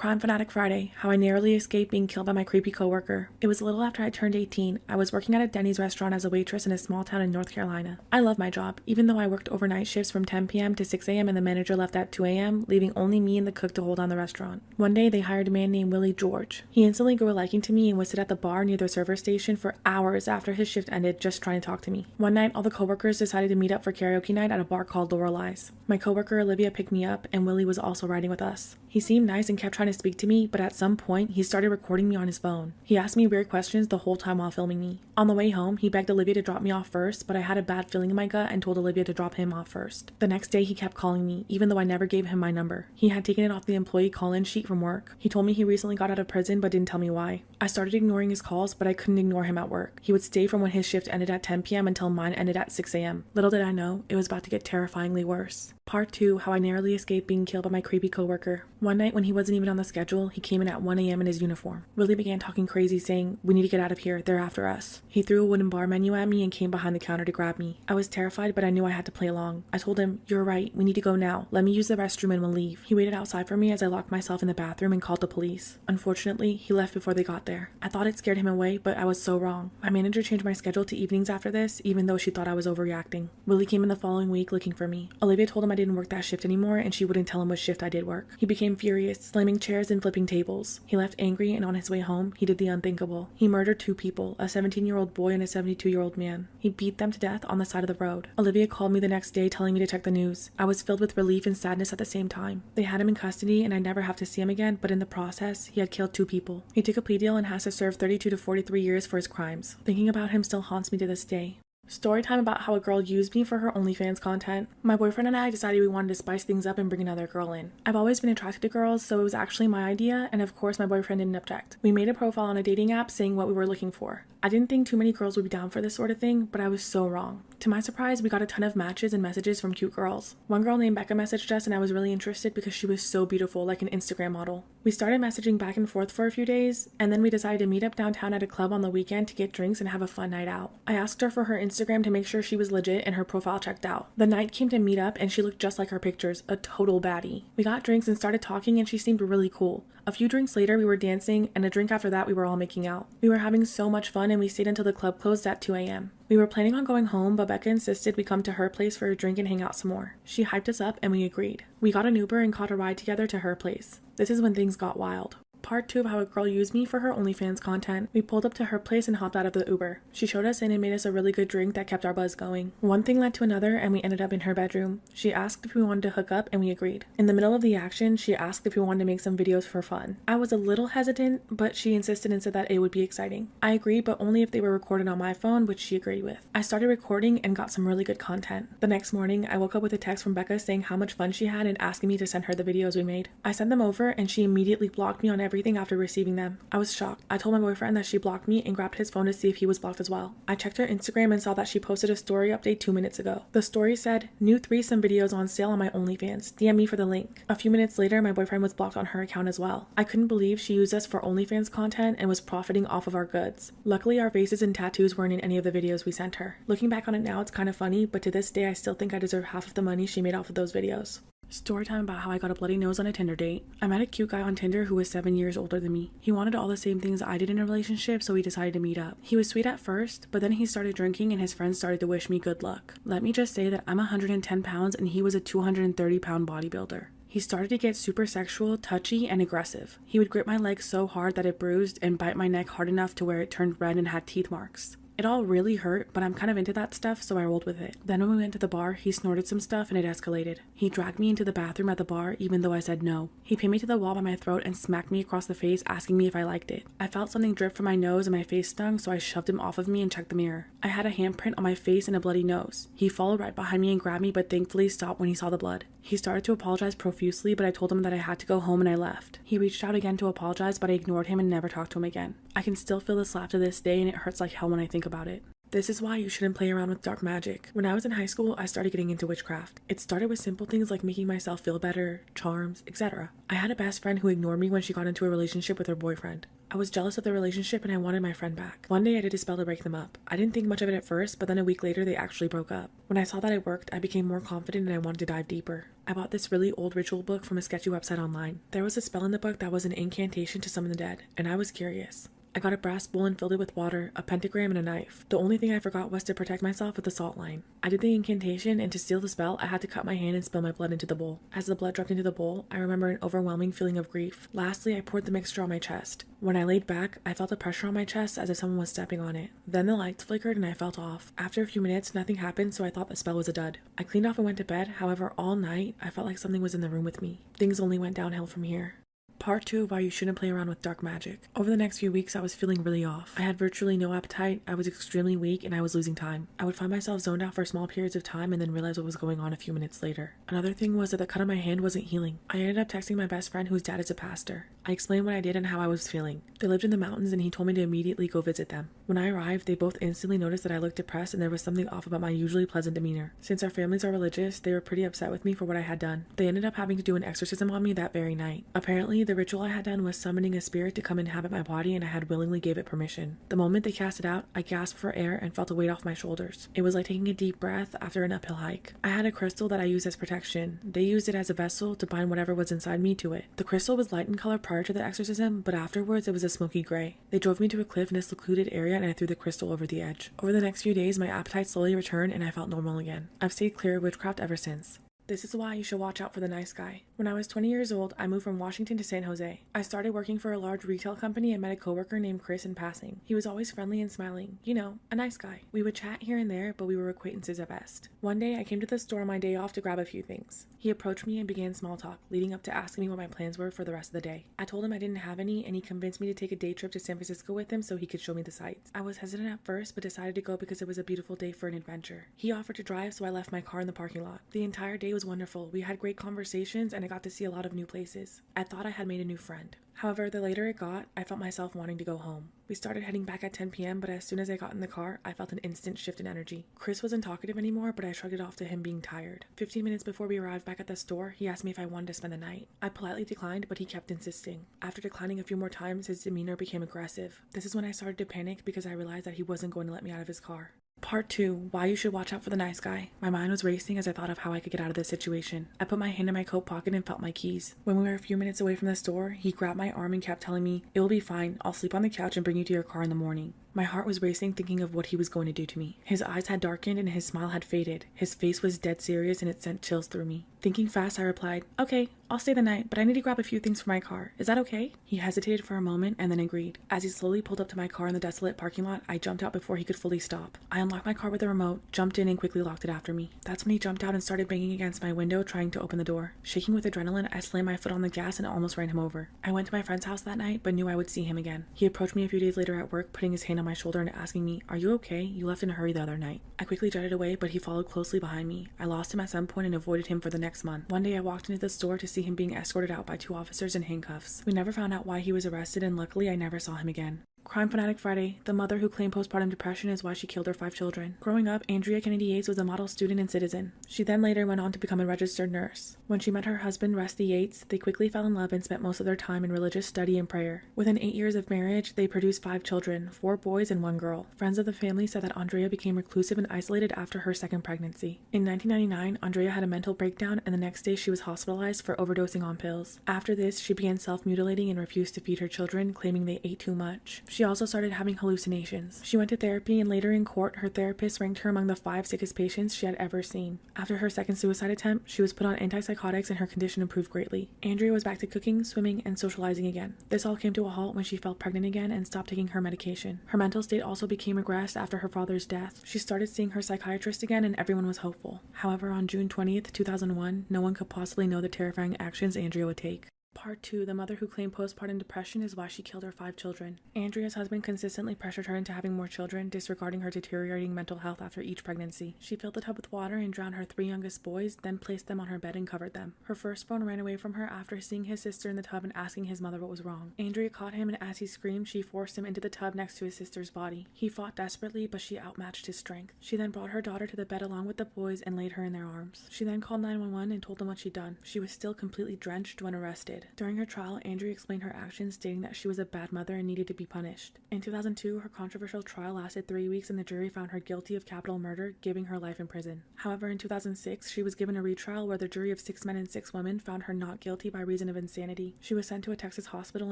Crime Fanatic Friday, how I narrowly escaped being killed by my creepy coworker. It was a little after I turned 18. I was working at a Denny's restaurant as a waitress in a small town in North Carolina. I love my job, even though I worked overnight shifts from 10 p.m. to 6 a.m. and the manager left at 2 a.m., leaving only me and the cook to hold down the restaurant. One day, they hired a man named Willie George. He instantly grew a liking to me and would sit at the bar near the server station for hours after his shift ended just trying to talk to me. One night, all the coworkers decided to meet up for karaoke night at a bar called Lorelai's. My coworker Olivia picked me up, and Willie was also riding with us. He seemed nice and kept trying to speak to me, but at some point, he started recording me on his phone. He asked me weird questions the whole time while filming me. On the way home, he begged Olivia to drop me off first, but I had a bad feeling in my gut and told Olivia to drop him off first. The next day, he kept calling me, even though I never gave him my number. He had taken it off the employee call-in sheet from work. He told me he recently got out of prison but didn't tell me why. I started ignoring his calls, but I couldn't ignore him at work. He would stay from when his shift ended at 10 p.m. until mine ended at 6 a.m. Little did I know, it was about to get terrifyingly worse. Part 2, how I narrowly escaped being killed by my creepy coworker. One night when he wasn't even on the schedule, he came in at 1 a.m. in his uniform. Willie began talking crazy, saying, "We need to get out of here, they're after us." He threw a wooden bar menu at me and came behind the counter to grab me. I was terrified, but I knew I had to play along. I told him, "You're right, we need to go now. Let me use the restroom and we'll leave." He waited outside for me as I locked myself in the bathroom and called the police. Unfortunately, he left before they got there. I thought it scared him away, but I was so wrong. My manager changed my schedule to evenings after this, even though she thought I was overreacting. Willie came in the following week looking for me. Olivia told him I didn't work that shift anymore, and she wouldn't tell him what shift I did work. He became furious, slamming chairs and flipping tables. He left angry, and on his way home, he did the unthinkable. He murdered 2 people, a 17-year-old boy and a 72-year-old man. He beat them to death on the side of the road. Olivia called me the next day telling me to check the news. I was filled with relief and sadness at the same time. They had him in custody, and I'd never have to see him again, but in the process, he had killed 2 people. He took a plea deal and has to serve 32 to 43 years for his crimes. Thinking about him still haunts me to this day. Storytime about how a girl used me for her OnlyFans content. My boyfriend and I decided we wanted to spice things up and bring another girl in. I've always been attracted to girls, so it was actually my idea, and of course my boyfriend didn't object. We made a profile on a dating app saying what we were looking for. I didn't think too many girls would be down for this sort of thing, but I was so wrong. To my surprise, we got a ton of matches and messages from cute girls. One girl named Becca messaged us, and I was really interested because she was so beautiful, like an Instagram model. We started messaging back and forth for a few days, and then we decided to meet up downtown at a club on the weekend to get drinks and have a fun night out. I asked her for her Instagram to make sure she was legit and her profile checked out. The night came to meet up, and she looked just like her pictures, a total baddie. We got drinks and started talking, and she seemed really cool. A few drinks later, we were dancing, and a drink after that, we were all making out. We were having so much fun, and we stayed until the club closed at 2 a.m. We were planning on going home, but Becca insisted we come to her place for a drink and hang out some more. She hyped us up, and we agreed. We got an Uber and caught a ride together to her place. This is when things got wild. Part 2 of how a girl used me for her OnlyFans content. We pulled up to her place and hopped out of the Uber. She showed us in and made us a really good drink that kept our buzz going. One thing led to another, and we ended up in her bedroom. She asked if we wanted to hook up, and we agreed. In the middle of the action, she asked if we wanted to make some videos for fun. I was a little hesitant, but she insisted and said that it would be exciting. I agreed, but only if they were recorded on my phone, which she agreed with. I started recording and got some really good content. The next morning, I woke up with a text from Becca saying how much fun she had and asking me to send her the videos we made. I sent them over, and she immediately blocked me on everything after receiving them. I was shocked. I told my boyfriend that she blocked me and grabbed his phone to see if he was blocked as well. I checked her Instagram and saw that she posted a story update 2 minutes ago. The story said, "New threesome videos on sale on my OnlyFans. DM me for the link." A few minutes later, my boyfriend was blocked on her account as well. I couldn't believe she used us for OnlyFans content and was profiting off of our goods. Luckily, our faces and tattoos weren't in any of the videos we sent her. Looking back on it now, it's kind of funny, but to this day, I still think I deserve half of the money she made off of those videos. Storytime about how I got a bloody nose on a Tinder date. I met a cute guy on Tinder who was 7 years older than me. He wanted all the same things I did in a relationship, so we decided to meet up. He was sweet at first, but then he started drinking and his friends started to wish me good luck. Let me just say that I'm 110 pounds and he was a 230-pound bodybuilder. He started to get super sexual, touchy, and aggressive. He would grip my leg so hard that it bruised and bite my neck hard enough to where it turned red and had teeth marks. It all really hurt, but I'm kind of into that stuff, so I rolled with it. Then when we went to the bar, he snorted some stuff and it escalated. He dragged me into the bathroom at the bar, even though I said no. He pinned me to the wall by my throat and smacked me across the face, asking me if I liked it. I felt something drip from my nose and my face stung, so I shoved him off of me and checked the mirror. I had a handprint on my face and a bloody nose. He followed right behind me and grabbed me, but thankfully stopped when he saw the blood. He started to apologize profusely, but I told him that I had to go home and I left. He reached out again to apologize, but I ignored him and never talked to him again. I can still feel the slap to this day and it hurts like hell when I think about it. This is why you shouldn't play around with dark magic. When I was in high school, I started getting into witchcraft. It started with simple things like making myself feel better, charms, etc. I had a best friend who ignored me when she got into a relationship with her boyfriend. I was jealous of the relationship and I wanted my friend back. One day I did a spell to break them up. I didn't think much of it at first, but then a week later they actually broke up. When I saw that it worked, I became more confident and I wanted to dive deeper. I bought this really old ritual book from a sketchy website online. There was a spell in the book that was an incantation to summon the dead, and I was curious. I got a brass bowl and filled it with water, a pentagram, and a knife. The only thing I forgot was to protect myself with a salt line. I did the incantation, and to seal the spell, I had to cut my hand and spill my blood into the bowl. As the blood dropped into the bowl, I remember an overwhelming feeling of grief. Lastly, I poured the mixture on my chest. When I laid back, I felt a pressure on my chest as if someone was stepping on it. Then the lights flickered and I felt off. After a few minutes, nothing happened, so I thought the spell was a dud. I cleaned off and went to bed. However, all night, I felt like something was in the room with me. Things only went downhill from here. Part 2 of why you shouldn't play around with dark magic. Over the next few weeks, I was feeling really off. I had virtually no appetite, I was extremely weak, and I was losing time. I would find myself zoned out for small periods of time and then realize what was going on a few minutes later. Another thing was that the cut on my hand wasn't healing. I ended up texting my best friend whose dad is a pastor. I explained what I did and how I was feeling. They lived in the mountains and he told me to immediately go visit them. When I arrived, they both instantly noticed that I looked depressed and there was something off about my usually pleasant demeanor. Since our families are religious, they were pretty upset with me for what I had done. They ended up having to do an exorcism on me that very night. Apparently, the ritual I had done was summoning a spirit to come inhabit my body and I had willingly gave it permission. The moment they cast it out, I gasped for air and felt a weight off my shoulders. It was like taking a deep breath after an uphill hike. I had a crystal that I used as protection. They used it as a vessel to bind whatever was inside me to it. The crystal was light in color prior to the exorcism, but afterwards it was a smoky gray. They drove me to a cliff in a secluded area and I threw the crystal over the edge. Over the next few days, my appetite slowly returned and I felt normal again. I've stayed clear of witchcraft ever since. This is why you should watch out for the nice guy. When I was 20 years old, I moved from Washington to San Jose. I started working for a large retail company and met a coworker named Chris in passing. He was always friendly and smiling. You know, a nice guy. We would chat here and there, but we were acquaintances at best. One day, I came to the store on my day off to grab a few things. He approached me and began small talk, leading up to asking me what my plans were for the rest of the day. I told him I didn't have any, and he convinced me to take a day trip to San Francisco with him so he could show me the sights. I was hesitant at first, but decided to go because it was a beautiful day for an adventure. He offered to drive, so I left my car in the parking lot. The entire day was wonderful. We had great conversations and I got to see a lot of new places. I thought I had made a new friend. However, the later it got, I felt myself wanting to go home. We started heading back at 10 p.m., but as soon as I got in the car, I felt an instant shift in energy. Chris wasn't talkative anymore, but I shrugged it off to him being tired. 15 minutes before we arrived back at the store, he asked me if I wanted to spend the night. I politely declined, but he kept insisting. After declining a few more times, his demeanor became aggressive. This is when I started to panic because I realized that he wasn't going to let me out of his car. Part 2, why you should watch out for the nice guy. My mind was racing as I thought of how I could get out of this situation. I put my hand in my coat pocket and felt my keys. When we were a few minutes away from the store, he grabbed my arm and kept telling me, "It will be fine. I'll sleep on the couch and bring you to your car in the morning." My heart was racing thinking of what he was going to do to me. His eyes had darkened and his smile had faded. His face was dead serious and it sent chills through me. Thinking fast, I replied, "Okay, I'll stay the night, but I need to grab a few things for my car. Is that okay?" He hesitated for a moment and then agreed. As he slowly pulled up to my car in the desolate parking lot, I jumped out before he could fully stop. I unlocked my car with a remote, jumped in and quickly locked it after me. That's when he jumped out and started banging against my window trying to open the door. Shaking with adrenaline, I slammed my foot on the gas and almost ran him over. I went to my friend's house that night, but knew I would see him again. He approached me a few days later at work, putting his hand on my shoulder and asking me, "Are you okay? You left in a hurry the other night." I quickly jutted away, but he followed closely behind me. I lost him at some point and avoided him for the next month. One day I walked into the store to see him being escorted out by 2 officers in handcuffs. We never found out why he was arrested and luckily I never saw him again. Crime Fanatic Friday. The mother who claimed postpartum depression is why she killed her 5 children. Growing up, Andrea Kennedy Yates was a model student and citizen. She then later went on to become a registered nurse. When she met her husband, Rusty Yates, they quickly fell in love and spent most of their time in religious study and prayer. Within 8 years of marriage, they produced 5 children, 4 boys and 1 girl. Friends of the family said that Andrea became reclusive and isolated after her second pregnancy. In 1999, Andrea had a mental breakdown and the next day she was hospitalized for overdosing on pills. After this, she began self-mutilating and refused to feed her children, claiming they ate too much. She also started having hallucinations. She went to therapy and later in court, her therapist ranked her among the 5 sickest patients she had ever seen. After her second suicide attempt, she was put on antipsychotics and her condition improved greatly. Andrea was back to cooking, swimming, and socializing again. This all came to a halt when she felt pregnant again and stopped taking her medication. Her mental state also became regressed after her father's death. She started seeing her psychiatrist again and everyone was hopeful. However, on June 20th, 2001, no one could possibly know the terrifying actions Andrea would take. Part 2, the mother who claimed postpartum depression is why she killed her 5 children. Andrea's husband consistently pressured her into having more children, disregarding her deteriorating mental health after each pregnancy. She filled the tub with water and drowned her 3 youngest boys, then placed them on her bed and covered them. Her firstborn ran away from her after seeing his sister in the tub and asking his mother what was wrong. Andrea caught him, and as he screamed, she forced him into the tub next to his sister's body. He fought desperately, but she outmatched his strength. She then brought her daughter to the bed along with the boys and laid her in their arms. She then called 911 and told them what she'd done. She was still completely drenched when arrested. During her trial, Andrea explained her actions, stating that she was a bad mother and needed to be punished. In 2002, her controversial trial lasted 3 weeks and the jury found her guilty of capital murder, giving her life in prison. However, in 2006, she was given a retrial where the jury of 6 men and 6 women found her not guilty by reason of insanity. She was sent to a Texas hospital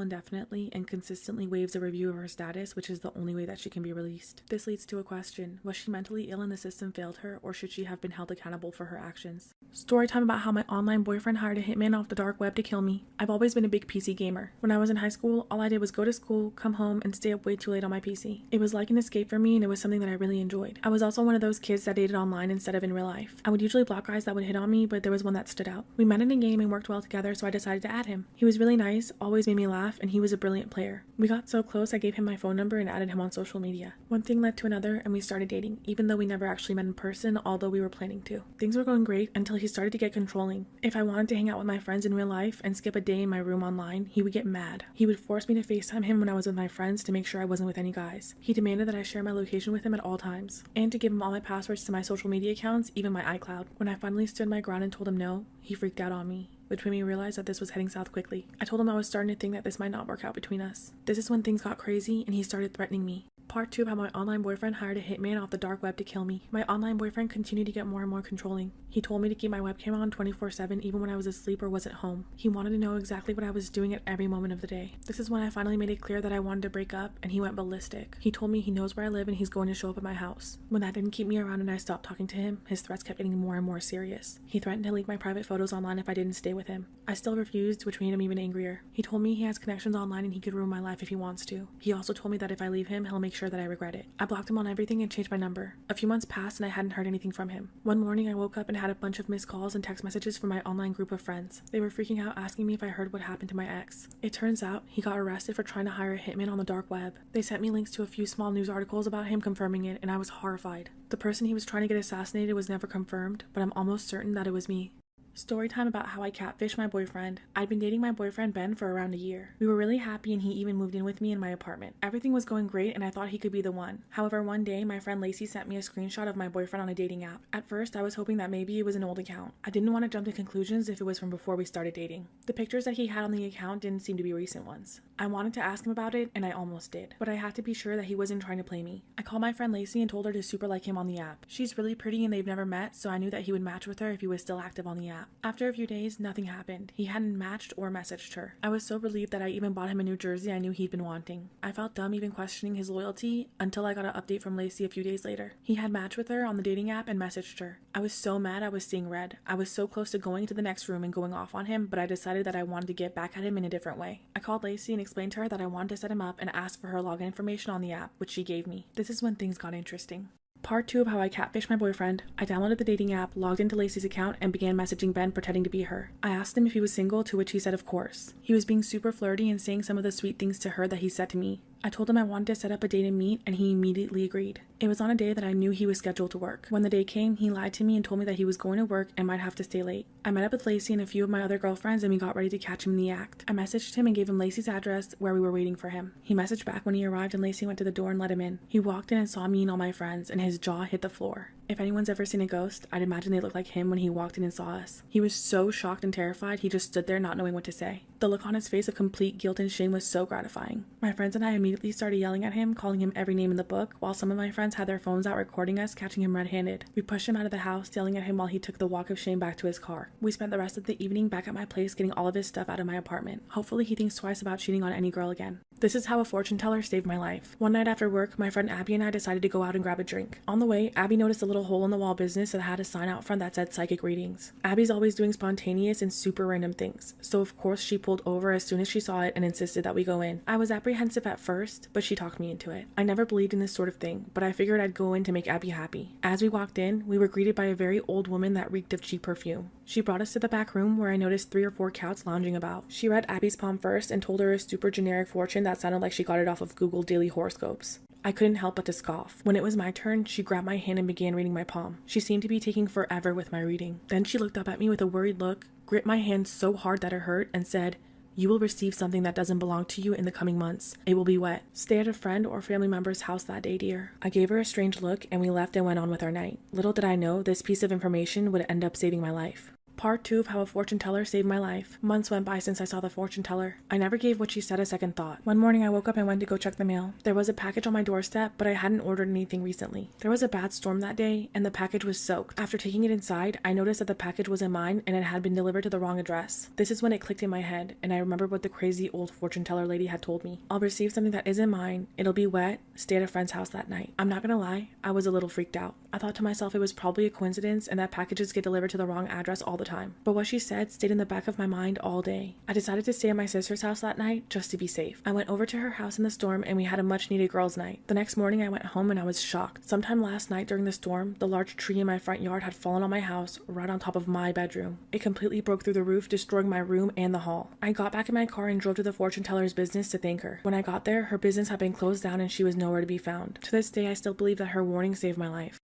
indefinitely and consistently waives a review of her status, which is the only way that she can be released. This leads to a question: was she mentally ill and the system failed her, or should she have been held accountable for her actions? Story time about how my online boyfriend hired a hitman off the dark web to kill me. I've always been a big PC gamer. When I was in high school, all I did was go to school, come home, and stay up way too late on my PC. It was like an escape for me, and it was something that I really enjoyed. I was also one of those kids that dated online instead of in real life. I would usually block guys that would hit on me, but there was one that stood out. We met in a game and worked well together, so I decided to add him. He was really nice, always made me laugh, and he was a brilliant player. We got so close, I gave him my phone number and added him on social media. One thing led to another, and we started dating, even though we never actually met in person, although we were planning to. Things were going great until he started to get controlling. If I wanted to hang out with my friends in real life and skip a day in my room online, he would get mad. He would force me to FaceTime him when I was with my friends to make sure I wasn't with any guys. He demanded that I share my location with him at all times, and to give him all my passwords to my social media accounts, even my iCloud. When I finally stood my ground and told him no, he freaked out on me, which made me realize that this was heading south quickly. I told him I was starting to think that this might not work out between us. This is when things got crazy and he started threatening me. Part 2 of how my online boyfriend hired a hitman off the dark web to kill me. My online boyfriend continued to get more and more controlling. He told me to keep my webcam on 24/7 even when I was asleep or wasn't home. He wanted to know exactly what I was doing at every moment of the day. This is when I finally made it clear that I wanted to break up, and he went ballistic. He told me he knows where I live and he's going to show up at my house. When that didn't keep me around and I stopped talking to him, his threats kept getting more and more serious. He threatened to leak my private photos online if I didn't stay with him. I still refused, which made him even angrier. He told me he has connections online and he could ruin my life if he wants to. He also told me that if I leave him, he'll make sure that I regret it. I blocked him on everything and changed my number. A few months passed and I hadn't heard anything from him. One morning I woke up and had a bunch of missed calls and text messages from my online group of friends. They were freaking out, asking me if I heard what happened to my ex. It turns out he got arrested for trying to hire a hitman on the dark web. They sent me links to a few small news articles about him confirming it, and I was horrified. The person he was trying to get assassinated was never confirmed, but I'm almost certain that it was me. Story time about how I catfished my boyfriend. I'd been dating my boyfriend Ben for around a year. We were really happy and he even moved in with me in my apartment. Everything was going great and I thought he could be the one. However, one day my friend Lacey sent me a screenshot of my boyfriend on a dating app. At first, I was hoping that maybe it was an old account. I didn't want to jump to conclusions if it was from before we started dating. The pictures that he had on the account didn't seem to be recent ones. I wanted to ask him about it, and I almost did, but I had to be sure that he wasn't trying to play me. I called my friend Lacey and told her to super like him on the app. She's really pretty and they've never met, so I knew that he would match with her if he was still active on the app. After a few days, nothing happened. He hadn't matched or messaged her. I was so relieved that I even bought him a new jersey I knew he'd been wanting. I felt dumb even questioning his loyalty until I got an update from Lacey a few days later. He had matched with her on the dating app and messaged her. I was so mad I was seeing red. I was so close to going to the next room and going off on him, but I decided that I wanted to get back at him in a different way. I called Lacey and explained to her that I wanted to set him up and asked for her login information on the app, which she gave me. This is when things got interesting. Part 2 of how I catfished my boyfriend. I downloaded the dating app, logged into Lacey's account, and began messaging Ben pretending to be her. I asked him if he was single, to which he said of course. He was being super flirty and saying some of the sweet things to her that he said to me. I told him I wanted to set up a date and meet, and he immediately agreed. It was on a day that I knew he was scheduled to work. When the day came, he lied to me and told me that he was going to work and might have to stay late. I met up with Lacey and a few of my other girlfriends and we got ready to catch him in the act. I messaged him and gave him Lacey's address where we were waiting for him. He messaged back when he arrived and Lacey went to the door and let him in. He walked in and saw me and all my friends, and his jaw hit the floor. If anyone's ever seen a ghost, I'd imagine they looked like him when he walked in and saw us. He was so shocked and terrified, he just stood there not knowing what to say. The look on his face of complete guilt and shame was so gratifying. My friends and I immediately started yelling at him, calling him every name in the book, while some of my friends had their phones out recording us, catching him red-handed. We pushed him out of the house, yelling at him while he took the walk of shame back to his car. We spent the rest of the evening back at my place getting all of his stuff out of my apartment. Hopefully he thinks twice about cheating on any girl again. This is how a fortune teller saved my life. One night after work, my friend Abby and I decided to go out and grab a drink. On the way, Abby noticed a little hole in the wall business that had a sign out front that said psychic readings. Abby's always doing spontaneous and super random things, so of course she pulled over as soon as she saw it and insisted that we go in. I was apprehensive at first, but she talked me into it. I never believed in this sort of thing, but I figured I'd go in to make Abby happy. As we walked in, we were greeted by a very old woman that reeked of cheap perfume. She brought us to the back room where I noticed 3 or 4 cats lounging about. She read Abby's palm first and told her a super generic fortune that sounded like she got it off of Google Daily Horoscopes. I couldn't help but to scoff. When it was my turn, she grabbed my hand and began reading my palm. She seemed to be taking forever with my reading. Then she looked up at me with a worried look, gripped my hand so hard that it hurt, and said, "You will receive something that doesn't belong to you in the coming months. It will be wet. Stay at a friend or family member's house that day, dear." I gave her a strange look and we left and went on with our night. Little did I know this piece of information would end up saving my life. Part 2 of how a fortune teller saved my life. Months went by since I saw the fortune teller. I never gave what she said a second thought. One morning I woke up and went to go check the mail. There was a package on my doorstep, but I hadn't ordered anything recently. There was a bad storm that day, and the package was soaked. After taking it inside, I noticed that the package wasn't mine and it had been delivered to the wrong address. This is when it clicked in my head, and I remembered what the crazy old fortune teller lady had told me. I'll receive something that isn't mine, it'll be wet, stay at a friend's house that night. I'm not gonna lie, I was a little freaked out. I thought to myself it was probably a coincidence and that packages get delivered to the wrong address all the time. But what she said stayed in the back of my mind all day. I decided to stay at my sister's house that night just to be safe. I went over to her house in the storm and we had a much needed girls' night. The next morning I went home and I was shocked. Sometime last night during the storm, the large tree in my front yard had fallen on my house right on top of my bedroom. It completely broke through the roof, destroying my room and the hall. I got back in my car and drove to the fortune teller's business to thank her. When I got there, her business had been closed down and she was nowhere to be found. To this day, I still believe that her warning saved my life.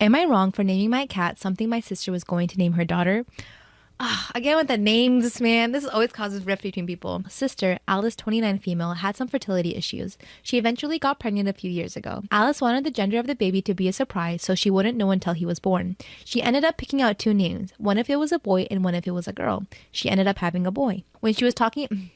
Am I wrong for naming my cat something my sister was going to name her daughter? Again with the names, man. This always causes rift between people. Sister, Alice, 29 female, had some fertility issues. She eventually got pregnant a few years ago. Alice wanted the gender of the baby to be a surprise, so she wouldn't know until he was born. She ended up picking out 2 names, one if it was a boy and one if it was a girl. She ended up having a boy. When she was talking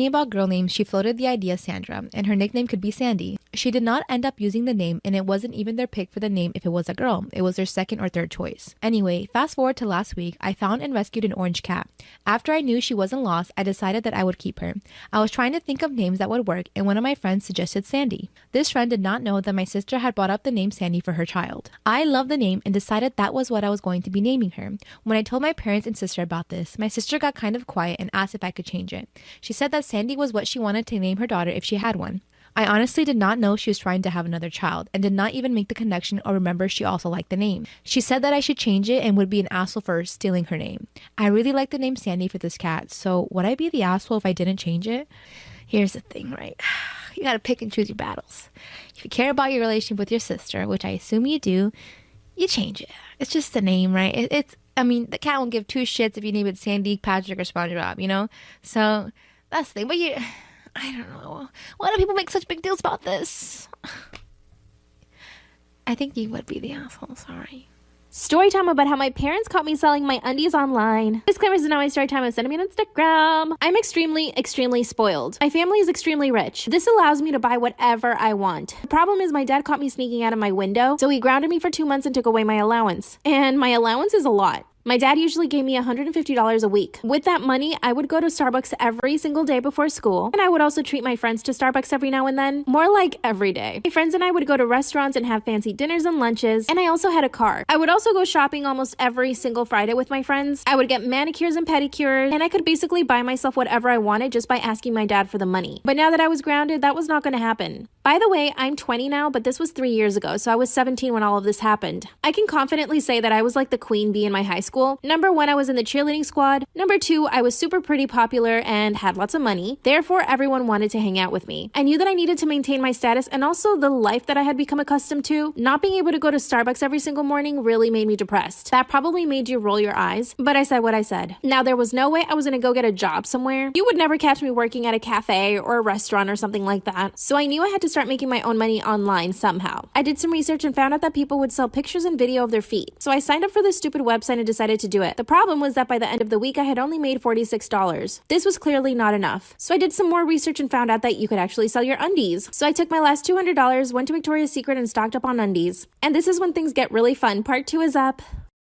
about girl names, she floated the idea Sandra, and her nickname could be Sandy. She did not end up using the name, and it wasn't even their pick for the name if it was a girl. It was their second or third choice. Anyway, fast forward to last week, I found and rescued an orange cat. After I knew she wasn't lost, I decided that I would keep her. I was trying to think of names that would work, and one of my friends suggested Sandy. This friend did not know that my sister had brought up the name Sandy for her child. I loved the name and decided that was what I was going to be naming her. When I told my parents and sister about this, my sister got kind of quiet and asked if I could change it. She said that Sandy was what she wanted to name her daughter if she had one. I honestly did not know she was trying to have another child and did not even make the connection or remember she also liked the name. She said that I should change it and would be an asshole for stealing her name. I really like the name Sandy for this cat, so would I be the asshole if I didn't change it? Here's the thing, right? You gotta pick and choose your battles. If you care about your relationship with your sister, which I assume you do, you change it. It's just the name, right? The cat won't give 2 shits if you name it Sandy, Patrick, or SpongeBob, you know? So that's the thing. But I don't know. Why do people make such big deals about this? I think you would be the asshole, sorry. Storytime about how my parents caught me selling my undies online. Disclaimers is not my story time. Send me on Instagram. I'm extremely spoiled. My family is extremely rich. This allows me to buy whatever I want. The problem is my dad caught me sneaking out of my window, so he grounded me for 2 months and took away my allowance. And my allowance is a lot. My dad usually gave me $150 a week. With that money, I would go to Starbucks every single day before school, and I would also treat my friends to Starbucks every now and then, more like every day. My friends and I would go to restaurants and have fancy dinners and lunches, and I also had a car. I would also go shopping almost every single Friday with my friends. I would get manicures and pedicures, and I could basically buy myself whatever I wanted just by asking my dad for the money. But now that I was grounded, that was not going to happen. By the way, I'm 20 now, but this was 3 years ago, so I was 17 when all of this happened. I can confidently say that I was like the queen bee in my high school. Number 1, I was in the cheerleading squad. Number 2, I was super pretty popular and had lots of money. Therefore, everyone wanted to hang out with me. I knew that I needed to maintain my status and also the life that I had become accustomed to. Not being able to go to Starbucks every single morning really made me depressed. That probably made you roll your eyes, but I said what I said. Now, there was no way I was going to go get a job somewhere. You would never catch me working at a cafe or a restaurant or something like that. So I knew I had to start making my own money online somehow. I did some research and found out that people would sell pictures and video of their feet. So I signed up for this stupid website and decided to do it. The problem was that by the end of the week, I had only made $46. This was clearly not enough. So I did some more research and found out that you could actually sell your undies. So I took my last $200, went to Victoria's Secret and stocked up on undies. And this is when things get really fun. Part 2 is up.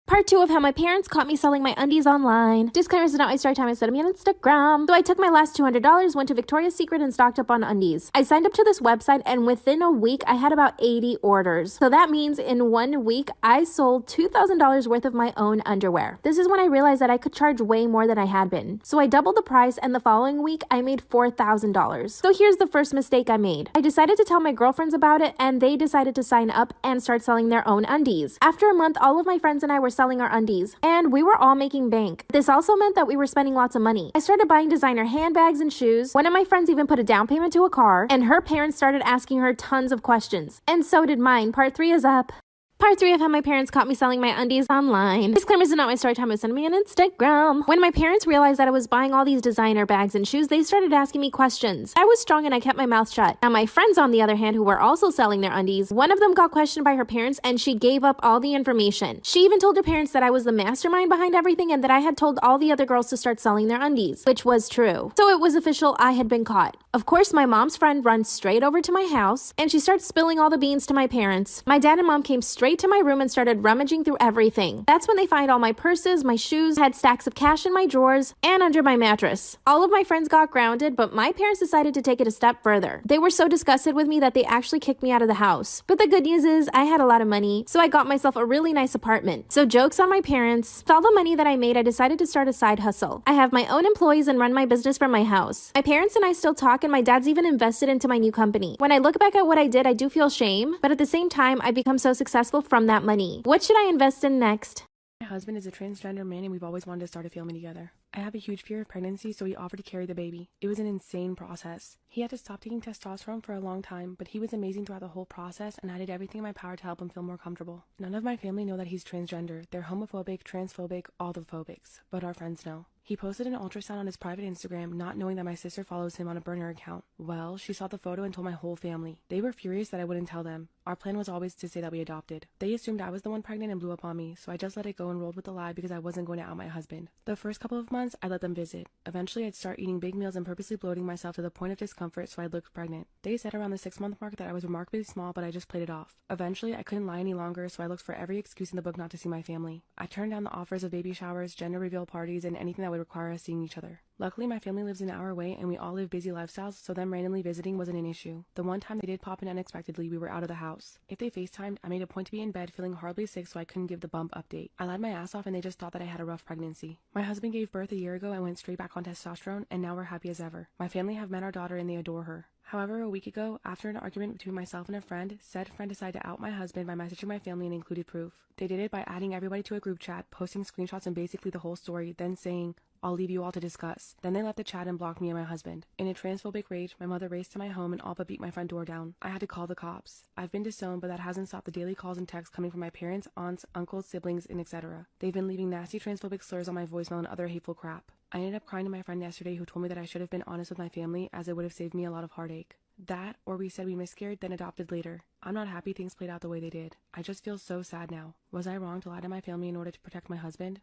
Part 2 of how my parents caught me selling my undies online. Disclaimer, this is not my story time. I sent me on Instagram. So I took my last $200, went to Victoria's Secret and stocked up on undies. I signed up to this website and within a week, I had about 80 orders. So that means in 1 week, I sold $2,000 worth of my own underwear. This is when I realized that I could charge way more than I had been. So I doubled the price and the following week, I made $4,000. So here's the first mistake I made. I decided to tell my girlfriends about it and they decided to sign up and start selling their own undies. After a month, all of my friends and I were selling our undies, and we were all making bank. This also meant that we were spending lots of money. I started buying designer handbags and shoes. One of my friends even put a down payment to a car, and her parents started asking her tons of questions. And so did mine. Part 3 is up. Part 3 of how my parents caught me selling my undies online. Disclaimer, this is not my story time. It was sent me on Instagram. When my parents realized that I was buying all these designer bags and shoes, they started asking me questions. I was strong and I kept my mouth shut. Now my friends, on the other hand, who were also selling their undies, one of them got questioned by her parents and she gave up all the information. She even told her parents that I was the mastermind behind everything and that I had told all the other girls to start selling their undies, which was true. So it was official, I had been caught. Of course, my mom's friend runs straight over to my house and she starts spilling all the beans to my parents. My dad and mom came straight to my room and started rummaging through everything. That's when they find all my purses, my shoes, had stacks of cash in my drawers, and under my mattress. All of my friends got grounded, but my parents decided to take it a step further. They were so disgusted with me that they actually kicked me out of the house. But the good news is I had a lot of money, so I got myself a really nice apartment. So jokes on my parents. With all the money that I made, I decided to start a side hustle. I have my own employees and run my business from my house. My parents and I still talk, and my dad's even invested into my new company. When I look back at what I did, I do feel shame, but at the same time, I've become so successful from that money. What should I invest in next? My husband is a transgender man and we've always wanted to start a family together. I have a huge fear of pregnancy, so he offered to carry the baby. It was an insane process. He had to stop taking testosterone for a long time, but he was amazing throughout the whole process and I did everything in my power to help him feel more comfortable. None of my family know that he's transgender. They're homophobic, transphobic, all the phobics, but our friends know. He posted an ultrasound on his private Instagram, not knowing that my sister follows him on a burner account. Well, she saw the photo and told my whole family. They were furious that I wouldn't tell them. Our plan was always to say that we adopted. They assumed I was the one pregnant and blew up on me, so I just let it go and rolled with the lie because I wasn't going to out my husband. The first couple of months, I let them visit. Eventually, I'd start eating big meals and purposely bloating myself to the point of discomfort so I looked pregnant. They said around the 6-month mark that I was remarkably small, but I just played it off. Eventually, I couldn't lie any longer, so I looked for every excuse in the book not to see my family. I turned down the offers of baby showers, gender reveal parties, and anything that would require us seeing each other. Luckily, my family lives an hour away and we all live busy lifestyles, so them randomly visiting wasn't an issue. The one time they did pop in unexpectedly, we were out of the house. If they FaceTimed, I made a point to be in bed feeling horribly sick so I couldn't give the bump update. I lied my ass off and they just thought that I had a rough pregnancy. My husband gave birth a year ago and went straight back on testosterone, and now we're happy as ever. My family have met our daughter and they adore her. However, a week ago, after an argument between myself and a friend, said friend decided to out my husband by messaging my family and included proof. They did it by adding everybody to a group chat, posting screenshots and basically the whole story, then saying, "I'll leave you all to discuss." Then they left the chat and blocked me and my husband. In a transphobic rage, my mother raced to my home and all but beat my front door down. I had to call the cops. I've been disowned, but that hasn't stopped the daily calls and texts coming from my parents, aunts, uncles, siblings, and etc. They've been leaving nasty transphobic slurs on my voicemail and other hateful crap. I ended up crying to my friend yesterday who told me that I should have been honest with my family as it would have saved me a lot of heartache. That, or we said we miscarried, then adopted later. I'm not happy things played out the way they did. I just feel so sad now. Was I wrong to lie to my family in order to protect my husband?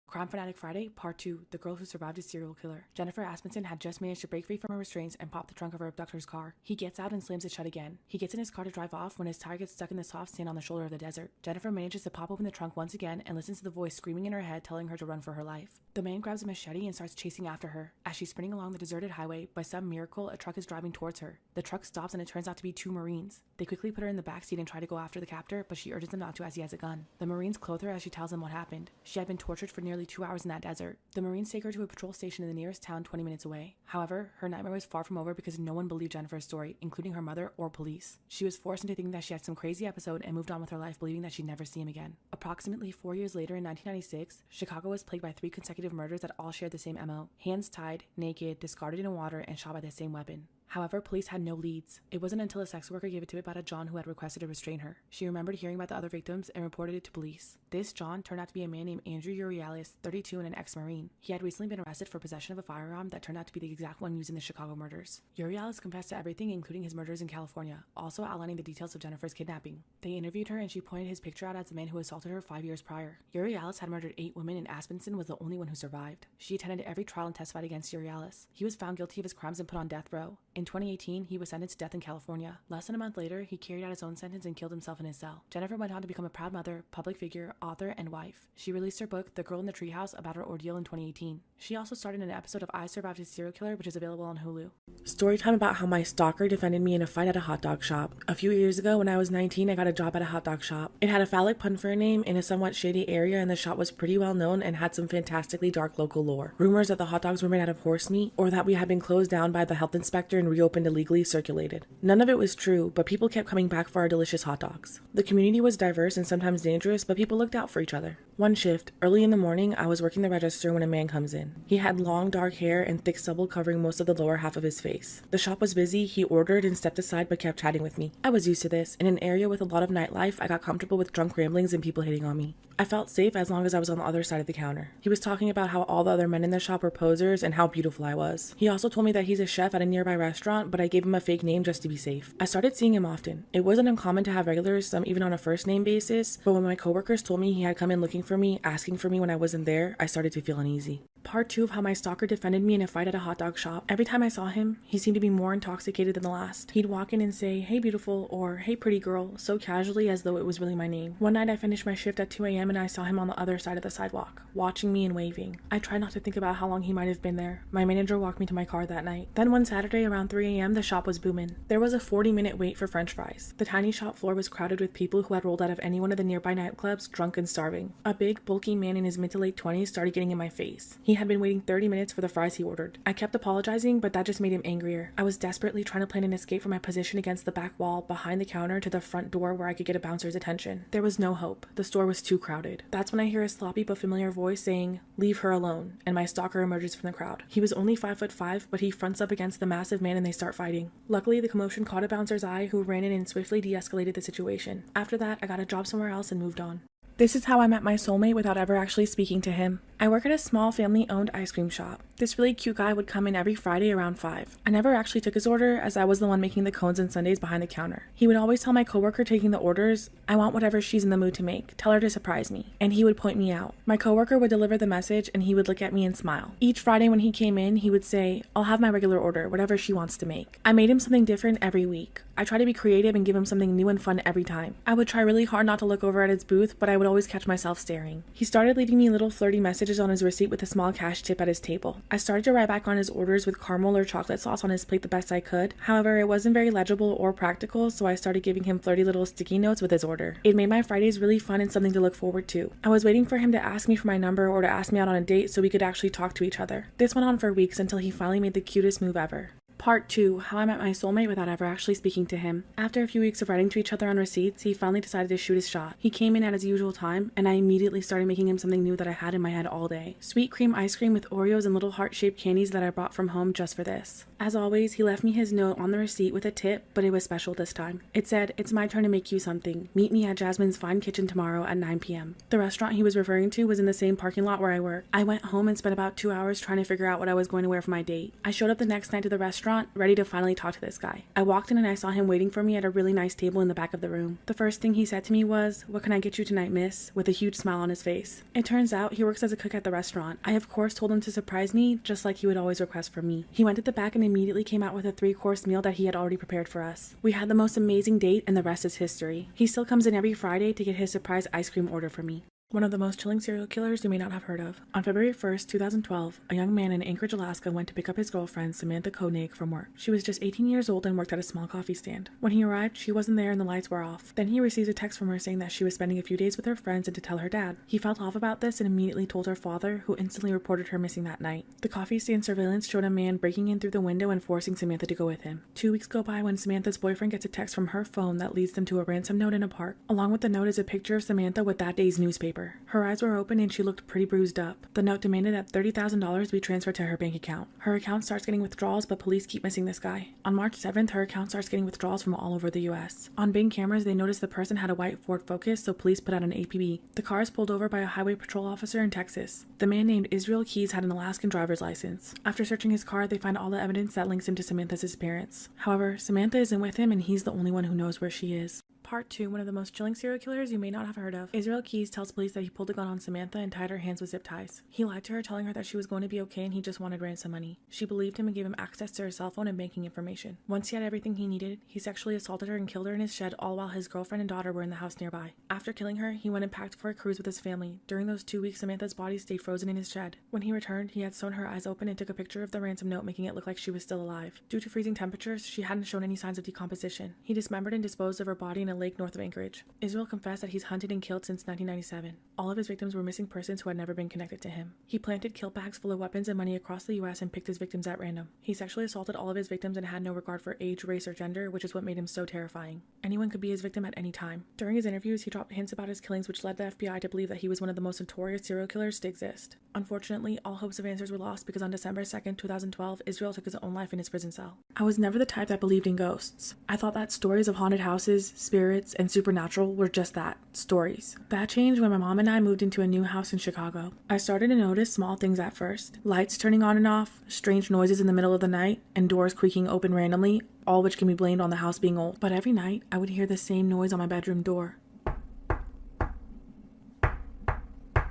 Crime Fanatic Friday, Part 2, The Girl Who Survived a Serial Killer. Jennifer Aspenson had just managed to break free from her restraints and pop the trunk of her abductor's car. He gets out and slams it shut again. He gets in his car to drive off when his tire gets stuck in the soft sand on the shoulder of the desert. Jennifer manages to pop open the trunk once again and listens to the voice screaming in her head telling her to run for her life. The man grabs a machete and starts chasing after her. As she's sprinting along the deserted highway, by some miracle, a truck is driving towards her. The truck stops and it turns out to be 2 Marines. They quickly put her in the backseat and try to go after the captor, but she urges them not to as he has a gun. The Marines clothe her as she tells them what happened. She had been tortured for nearly 2 hours in that desert. The Marines take her to a patrol station in the nearest town 20 minutes away. However, her nightmare was far from over because no one believed Jennifer's story, including her mother or police. She was forced into thinking that she had some crazy episode and moved on with her life, believing that she'd never see him again. Approximately 4 years later, in 1996, Chicago was plagued by 3 consecutive murders that all shared the same MO. Hands tied, naked, discarded in water, and shot by the same weapon. However, police had no leads. It wasn't until a sex worker gave a tip about a John who had requested to restrain her. She remembered hearing about the other victims and reported it to police. This John turned out to be a man named Andrew Urialis, 32 and an ex-Marine. He had recently been arrested for possession of a firearm that turned out to be the exact one used in the Chicago murders. Urialis confessed to everything, including his murders in California, also outlining the details of Jennifer's kidnapping. They interviewed her and she pointed his picture out as the man who assaulted her 5 years prior. Urialis had murdered 8 women and Aspenson was the only one who survived. She attended every trial and testified against Urialis. He was found guilty of his crimes and put on death row. In 2018, he was sentenced to death in California. Less than a month later, he carried out his own sentence and killed himself in his cell. Jennifer went on to become a proud mother, public figure, author, and wife. She released her book, The Girl in the Treehouse, about her ordeal in 2018. She also starred in an episode of I Survived a Serial Killer, which is available on Hulu. Storytime about how my stalker defended me in a fight at a hot dog shop. A few years ago, when I was 19, I got a job at a hot dog shop. It had a phallic pun for a name in a somewhat shady area, and the shop was pretty well known and had some fantastically dark local lore. Rumors that the hot dogs were made out of horse meat, or that we had been closed down by the health inspector and reopened illegally, circulated. None of it was true, but people kept coming back for our delicious hot dogs. The community was diverse and sometimes dangerous, but people looked out for each other. One shift, early in the morning, I was working the register when a man comes in. He had long dark hair and thick stubble covering most of the lower half of his face. The shop was busy, he ordered and stepped aside but kept chatting with me. I was used to this. In an area with a lot of nightlife, I got comfortable with drunk ramblings and people hitting on me. I felt safe as long as I was on the other side of the counter. He was talking about how all the other men in the shop were posers and how beautiful I was. He also told me that he's a chef at a nearby restaurant, but I gave him a fake name just to be safe. I started seeing him often. It wasn't uncommon to have regulars, some even on a first name basis, but when my coworkers told me he had come in looking for me, asking for me when I wasn't there, I started to feel uneasy. Part 2 of how my stalker defended me in a fight at a hot dog shop. Every time I saw him, he seemed to be more intoxicated than the last. He'd walk in and say, "Hey beautiful," or "Hey pretty girl," so casually as though it was really my name. One night I finished my shift at 2 a.m. and I saw him on the other side of the sidewalk, watching me and waving. I tried not to think about how long he might have been there. My manager walked me to my car that night. Then one Saturday around 3 a.m. the shop was booming. There was a 40-minute wait for french fries. The tiny shop floor was crowded with people who had rolled out of any one of the nearby nightclubs, drunk and starving. A big, bulky man in his mid to late 20s started getting in my face. He had been waiting 30 minutes for the fries he ordered. I kept apologizing, but that just made him angrier. I was desperately trying to plan an escape from my position against the back wall behind the counter to the front door where I could get a bouncer's attention. There was no hope. The store was too crowded. That's when I hear a sloppy but familiar voice saying, "Leave her alone," and my stalker emerges from the crowd. He was only 5'5", but he fronts up against the massive man and they start fighting. Luckily, the commotion caught a bouncer's eye who ran in and swiftly de-escalated the situation. After that, I got a job somewhere else and moved on. This is how I met my soulmate without ever actually speaking to him. I work at a small family-owned ice cream shop. This really cute guy would come in every Friday around 5. I never actually took his order as I was the one making the cones and sundaes behind the counter. He would always tell my coworker taking the orders, "I want whatever she's in the mood to make. Tell her to surprise me." And he would point me out. My coworker would deliver the message and he would look at me and smile. Each Friday when he came in, he would say, "I'll have my regular order, whatever she wants to make." I made him something different every week. I tried to be creative and give him something new and fun every time. I would try really hard not to look over at his booth, but I would always catch myself staring. He started leaving me little flirty messages on his receipt with a small cash tip at his table. I started to write back on his orders with caramel or chocolate sauce on his plate the best I could. However, it wasn't very legible or practical, so I started giving him flirty little sticky notes with his order. It made my Fridays really fun and something to look forward to. I was waiting for him to ask me for my number or to ask me out on a date so we could actually talk to each other. This went on for weeks until he finally made the cutest move ever. Part 2, how I met my soulmate without ever actually speaking to him. After a few weeks of writing to each other on receipts, he finally decided to shoot his shot. He came in at his usual time, and I immediately started making him something new that I had in my head all day. Sweet cream ice cream with Oreos and little heart-shaped candies that I brought from home just for this. As always, he left me his note on the receipt with a tip, but it was special this time. It said, "It's my turn to make you something. Meet me at Jasmine's Fine Kitchen tomorrow at 9 p.m. The restaurant he was referring to was in the same parking lot where I work. I went home and spent about 2 hours trying to figure out what I was going to wear for my date. I showed up the next night to the restaurant, ready to finally talk to this guy. I walked in and I saw him waiting for me at a really nice table in the back of the room. The first thing he said to me was, "What can I get you tonight, miss?" with a huge smile on his face. It turns out he works as a cook at the restaurant. I of course told him to surprise me, just like he would always request from me. He went to the back and immediately came out with a 3-course meal that he had already prepared for us. We had the most amazing date and the rest is history. He still comes in every Friday to get his surprise ice cream order from me. One of the most chilling serial killers you may not have heard of. On February 1st, 2012, a young man in Anchorage, Alaska went to pick up his girlfriend, Samantha Koenig, from work. She was just 18 years old and worked at a small coffee stand. When he arrived, she wasn't there and the lights were off. Then he received a text from her saying that she was spending a few days with her friends and to tell her dad. He felt off about this and immediately told her father, who instantly reported her missing that night. The coffee stand surveillance showed a man breaking in through the window and forcing Samantha to go with him. 2 weeks go by when Samantha's boyfriend gets a text from her phone that leads them to a ransom note in a park. Along with the note is a picture of Samantha with that day's newspaper. Her eyes were open and she looked pretty bruised up. The note demanded that $30,000 be transferred to her bank account. Her account starts getting withdrawals, but police keep missing this guy. On March 7th, her account starts getting withdrawals from all over the US. On Bing cameras, they noticed the person had a white Ford Focus, so police put out an APB. The car is pulled over by a highway patrol officer in Texas. The man named Israel Keys had an Alaskan driver's license. After searching his car, they find all the evidence that links him to Samantha's disappearance. However, Samantha isn't with him and he's the only one who knows where she is. Part 2, one of the most chilling serial killers you may not have heard of. Israel Keys tells police that he pulled a gun on Samantha and tied her hands with zip ties. He lied to her, telling her that she was going to be okay and he just wanted ransom money. She believed him and gave him access to her cell phone and banking information. Once he had everything he needed, he sexually assaulted her and killed her in his shed, all while his girlfriend and daughter were in the house nearby. After killing her, he went and packed for a cruise with his family. During those 2 weeks, Samantha's body stayed frozen in his shed. When he returned, he had sewn her eyes open and took a picture of the ransom note, making it look like she was still alive. Due to freezing temperatures, she hadn't shown any signs of decomposition. He dismembered and disposed of her body in a lake north of Anchorage. Israel confessed that he's hunted and killed since 1997. All of his victims were missing persons who had never been connected to him. He planted kill bags full of weapons and money across the U.S. and picked his victims at random. He sexually assaulted all of his victims and had no regard for age, race, or gender, which is what made him so terrifying. Anyone could be his victim at any time. During his interviews, he dropped hints about his killings, which led the FBI to believe that he was one of the most notorious serial killers to exist. Unfortunately, all hopes of answers were lost because on December 2nd, 2012, Israel took his own life in his prison cell. I was never the type that believed in ghosts. I thought that stories of haunted houses, spirits, and supernatural were just that, stories. That changed when my mom and I moved into a new house in Chicago. I started to notice small things at first. Lights turning on and off, strange noises in the middle of the night, and doors creaking open randomly, all which can be blamed on the house being old. But every night, I would hear the same noise on my bedroom door,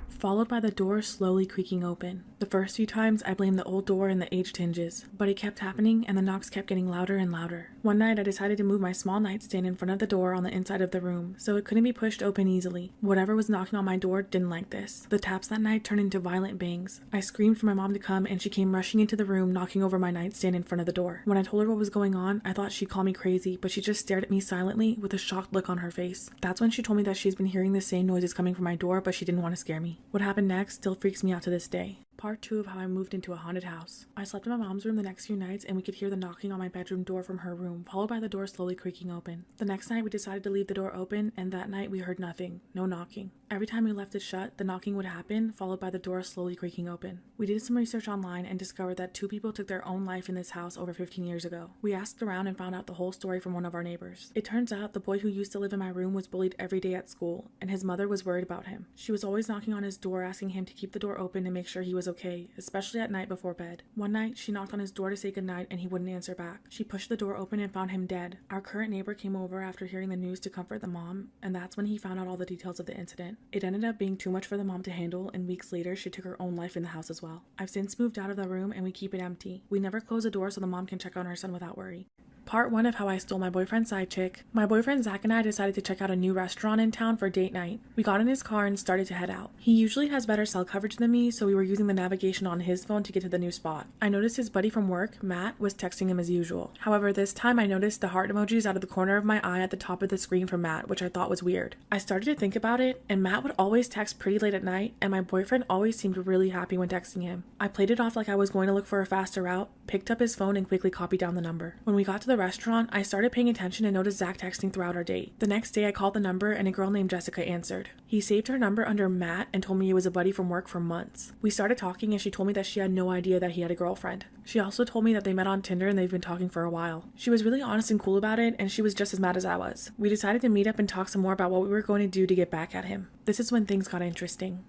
followed by the door slowly creaking open. The first few times, I blamed the old door and the aged hinges, but it kept happening and the knocks kept getting louder and louder. One night, I decided to move my small nightstand in front of the door on the inside of the room, so it couldn't be pushed open easily. Whatever was knocking on my door didn't like this. The taps that night turned into violent bangs. I screamed for my mom to come and she came rushing into the room, knocking over my nightstand in front of the door. When I told her what was going on, I thought she'd call me crazy, but she just stared at me silently with a shocked look on her face. That's when she told me that she's been hearing the same noises coming from my door, but she didn't want to scare me. What happened next still freaks me out to this day. Part 2 of how I moved into a haunted house. I slept in my mom's room the next few nights and we could hear the knocking on my bedroom door from her room, followed by the door slowly creaking open. The next night we decided to leave the door open and that night we heard nothing, no knocking. Every time we left it shut, the knocking would happen, followed by the door slowly creaking open. We did some research online and discovered that 2 people took their own life in this house over 15 years ago. We asked around and found out the whole story from one of our neighbors. It turns out the boy who used to live in my room was bullied every day at school, and his mother was worried about him. She was always knocking on his door asking him to keep the door open and make sure he was okay, especially at night before bed. One night, she knocked on his door to say goodnight and he wouldn't answer back. She pushed the door open and found him dead. Our current neighbor came over after hearing the news to comfort the mom, and that's when he found out all the details of the incident. It ended up being too much for the mom to handle, and weeks later, she took her own life in the house as well. I've since moved out of the room and we keep it empty. We never close the door so the mom can check on her son without worry. Part 1 of how I stole my boyfriend's side chick. My boyfriend Zach and I decided to check out a new restaurant in town for date night. We got in his car and started to head out. He usually has better cell coverage than me, so we were using the navigation on his phone to get to the new spot. I noticed his buddy from work, Matt, was texting him as usual. However, this time I noticed the heart emojis out of the corner of my eye at the top of the screen from Matt, which I thought was weird. I started to think about it, and Matt would always text pretty late at night, and my boyfriend always seemed really happy when texting him. I played it off like I was going to look for a faster route, picked up his phone, and quickly copied down the number. When we got to the restaurant, I started paying attention and noticed Zach texting throughout our date. The next day, I called the number and a girl named Jessica answered. He saved her number under Matt and told me he was a buddy from work for months. We started talking and she told me that she had no idea that he had a girlfriend. She also told me that they met on Tinder and they've been talking for a while. She was really honest and cool about it, and she was just as mad as I was. We decided to meet up and talk some more about what we were going to do to get back at him. This is when things got interesting.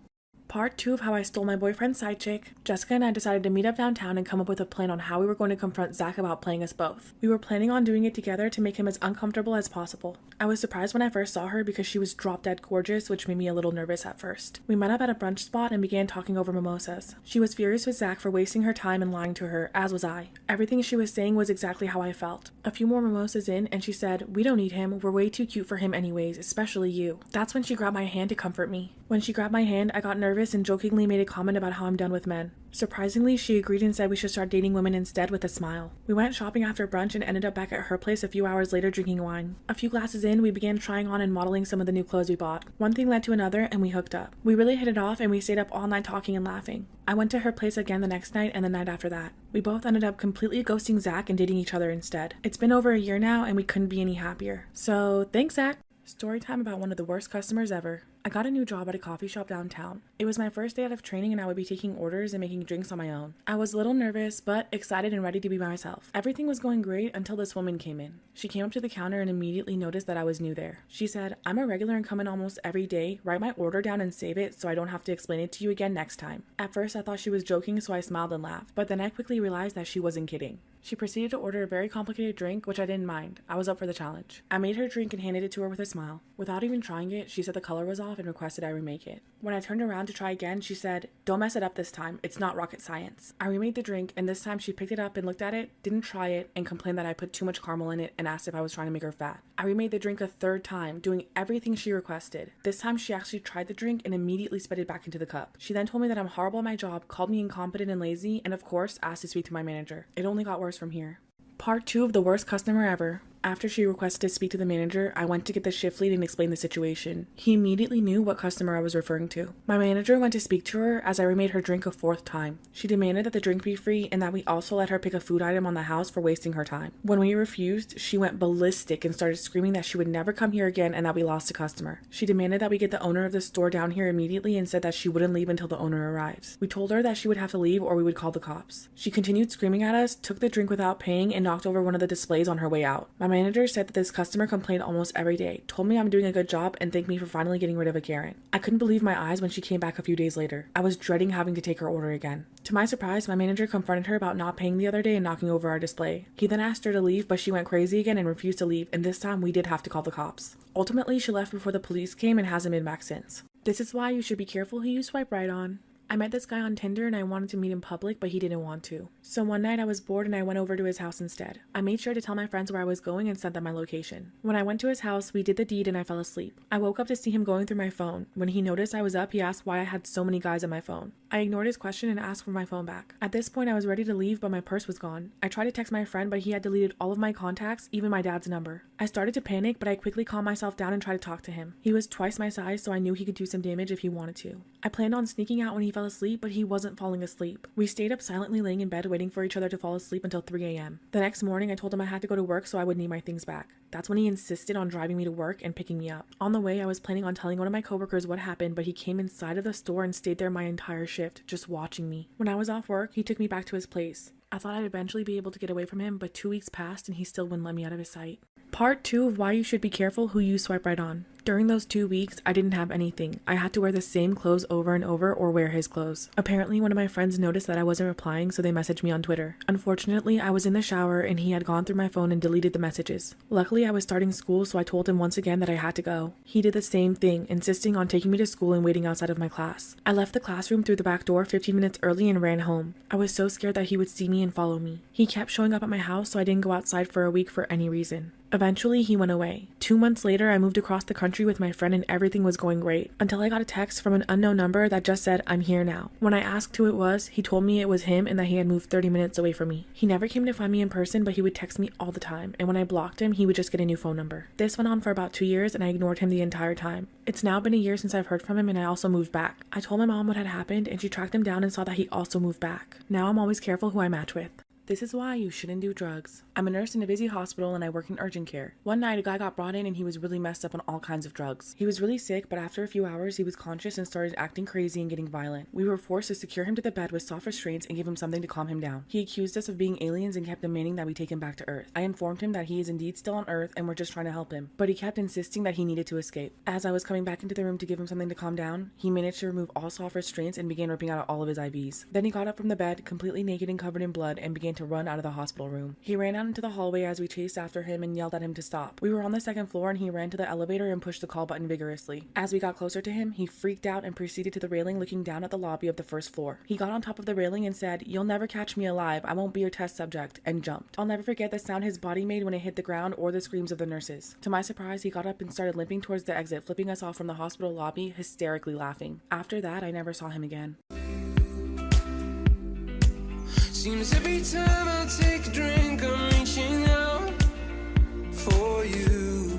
Part 2 of how I stole my boyfriend's side chick. Jessica and I decided to meet up downtown and come up with a plan on how we were going to confront Zach about playing us both. We were planning on doing it together to make him as uncomfortable as possible. I was surprised when I first saw her because she was drop dead gorgeous, which made me a little nervous at first. We met up at a brunch spot and began talking over mimosas. She was furious with Zach for wasting her time and lying to her, as was I. Everything she was saying was exactly how I felt. A few more mimosas in and she said, "We don't need him, we're way too cute for him anyways, especially you." That's when she grabbed my hand to comfort me. When she grabbed my hand, I got nervous and jokingly made a comment about how I'm done with men. Surprisingly, she agreed and said we should start dating women instead with a smile. We went shopping after brunch and ended up back at her place a few hours later drinking wine. A few glasses in, we began trying on and modeling some of the new clothes we bought. One thing led to another and we hooked up. We really hit it off and we stayed up all night talking and laughing. I went to her place again the next night and the night after that. We both ended up completely ghosting Zach and dating each other instead. It's been over a year now and we couldn't be any happier. So, thanks Zach! Story time about one of the worst customers ever. I got a new job at a coffee shop downtown. It was my first day out of training and I would be taking orders and making drinks on my own. I was a little nervous, but excited and ready to be myself. Everything was going great until this woman came in. She came up to the counter and immediately noticed that I was new there. She said, "I'm a regular and come in almost every day. Write my order down and save it so I don't have to explain it to you again next time." At first I thought she was joking, so I smiled and laughed, but then I quickly realized that she wasn't kidding. She proceeded to order a very complicated drink, which I didn't mind. I was up for the challenge. I made her drink and handed it to her with a smile. Without even trying it, she said the color was off and requested I remake it. When I turned around to try again, she said, "Don't mess it up this time. It's not rocket science." I remade the drink, and this time she picked it up and looked at it, didn't try it, and complained that I put too much caramel in it and asked if I was trying to make her fat. I remade the drink a third time, doing everything she requested. This time she actually tried the drink and immediately spit it back into the cup. She then told me that I'm horrible at my job, called me incompetent and lazy, and of course, asked to speak to my manager. It only got worse from here. Part 2 of the worst customer ever. After she requested to speak to the manager, I went to get the shift lead and explain the situation. He immediately knew what customer I was referring to. My manager went to speak to her as I remade her drink a fourth time. She demanded that the drink be free and that we also let her pick a food item on the house for wasting her time. When we refused, she went ballistic and started screaming that she would never come here again and that we lost a customer. She demanded that we get the owner of the store down here immediately and said that she wouldn't leave until the owner arrives. We told her that she would have to leave or we would call the cops. She continued screaming at us, took the drink without paying, and knocked over one of the displays on her way out. My manager said that this customer complained almost every day, told me I'm doing a good job, and thanked me for finally getting rid of a Karen. I couldn't believe my eyes when she came back a few days later. I was dreading having to take her order again. To my surprise, my manager confronted her about not paying the other day and knocking over our display. He then asked her to leave, but she went crazy again and refused to leave, and this time we did have to call the cops. Ultimately, she left before the police came and hasn't been back since. This is why you should be careful who you swipe right on. I met this guy on Tinder and I wanted to meet in public, but he didn't want to. So one night I was bored and I went over to his house instead. I made sure to tell my friends where I was going and sent them my location. When I went to his house, we did the deed and I fell asleep. I woke up to see him going through my phone. When he noticed I was up, he asked why I had so many guys on my phone. I ignored his question and asked for my phone back. At this point, I was ready to leave, but my purse was gone. I tried to text my friend, but he had deleted all of my contacts, even my dad's number. I started to panic, but I quickly calmed myself down and tried to talk to him. He was twice my size, so I knew he could do some damage if he wanted to. I planned on sneaking out when he fell asleep, but he wasn't falling asleep. We stayed up silently laying in bed waiting for each other to fall asleep until 3 a.m. The next morning, I told him I had to go to work so I would need my things back. That's when he insisted on driving me to work and picking me up. On the way, I was planning on telling one of my coworkers what happened, but he came inside of the store and stayed there my entire shift, just watching me. When I was off work, he took me back to his place. I thought I'd eventually be able to get away from him, but 2 weeks passed and he still wouldn't let me out of his sight. Part 2 of why you should be careful who you swipe right on. During those 2 weeks, I didn't have anything. I had to wear the same clothes over and over or wear his clothes. Apparently, one of my friends noticed that I wasn't replying, so they messaged me on Twitter. Unfortunately, I was in the shower and he had gone through my phone and deleted the messages. Luckily, I was starting school, so I told him once again that I had to go. He did the same thing, insisting on taking me to school and waiting outside of my class. I left the classroom through the back door 15 minutes early and ran home. I was so scared that he would see me and follow me. He kept showing up at my house, so I didn't go outside for a week for any reason. Eventually, he went away. 2 months later, I moved across the country with my friend and everything was going great, until I got a text from an unknown number that just said, "I'm here now." When I asked who it was, he told me it was him and that he had moved 30 minutes away from me. He never came to find me in person, but he would text me all the time, and when I blocked him, he would just get a new phone number. This went on for about 2 years, and I ignored him the entire time. It's now been a year since I've heard from him, and I also moved back. I told my mom what had happened, and she tracked him down and saw that he also moved back. Now I'm always careful who I match with. This is why you shouldn't do drugs. I'm a nurse in a busy hospital and I work in urgent care. One night a guy got brought in and he was really messed up on all kinds of drugs. He was really sick, but after a few hours he was conscious and started acting crazy and getting violent. We were forced to secure him to the bed with soft restraints and give him something to calm him down. He accused us of being aliens and kept demanding that we take him back to Earth. I informed him that he is indeed still on Earth and we're just trying to help him, but he kept insisting that he needed to escape. As I was coming back into the room to give him something to calm down, he managed to remove all soft restraints and began ripping out all of his IVs. Then he got up from the bed, completely naked and covered in blood, and began to run out of the hospital room. He ran out into the hallway as we chased after him and yelled at him to stop. We were on the second floor and he ran to the elevator and pushed the call button vigorously. As we got closer to him, he freaked out and proceeded to the railing looking down at the lobby of the first floor. He got on top of the railing and said, "You'll never catch me alive, I won't be your test subject," and jumped. I'll never forget the sound his body made when it hit the ground or the screams of the nurses. To my surprise, he got up and started limping towards the exit, flipping us off from the hospital lobby, hysterically laughing. After that, I never saw him again. Seems every time I take a drink, I'm reaching out for you.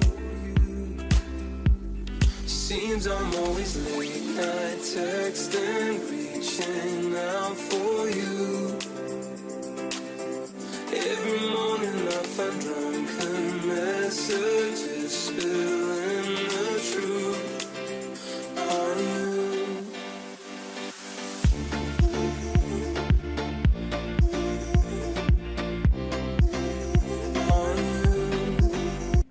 Seems I'm always late night texting, reaching out for you. Every morning I find drunken messages spilling the truth on you.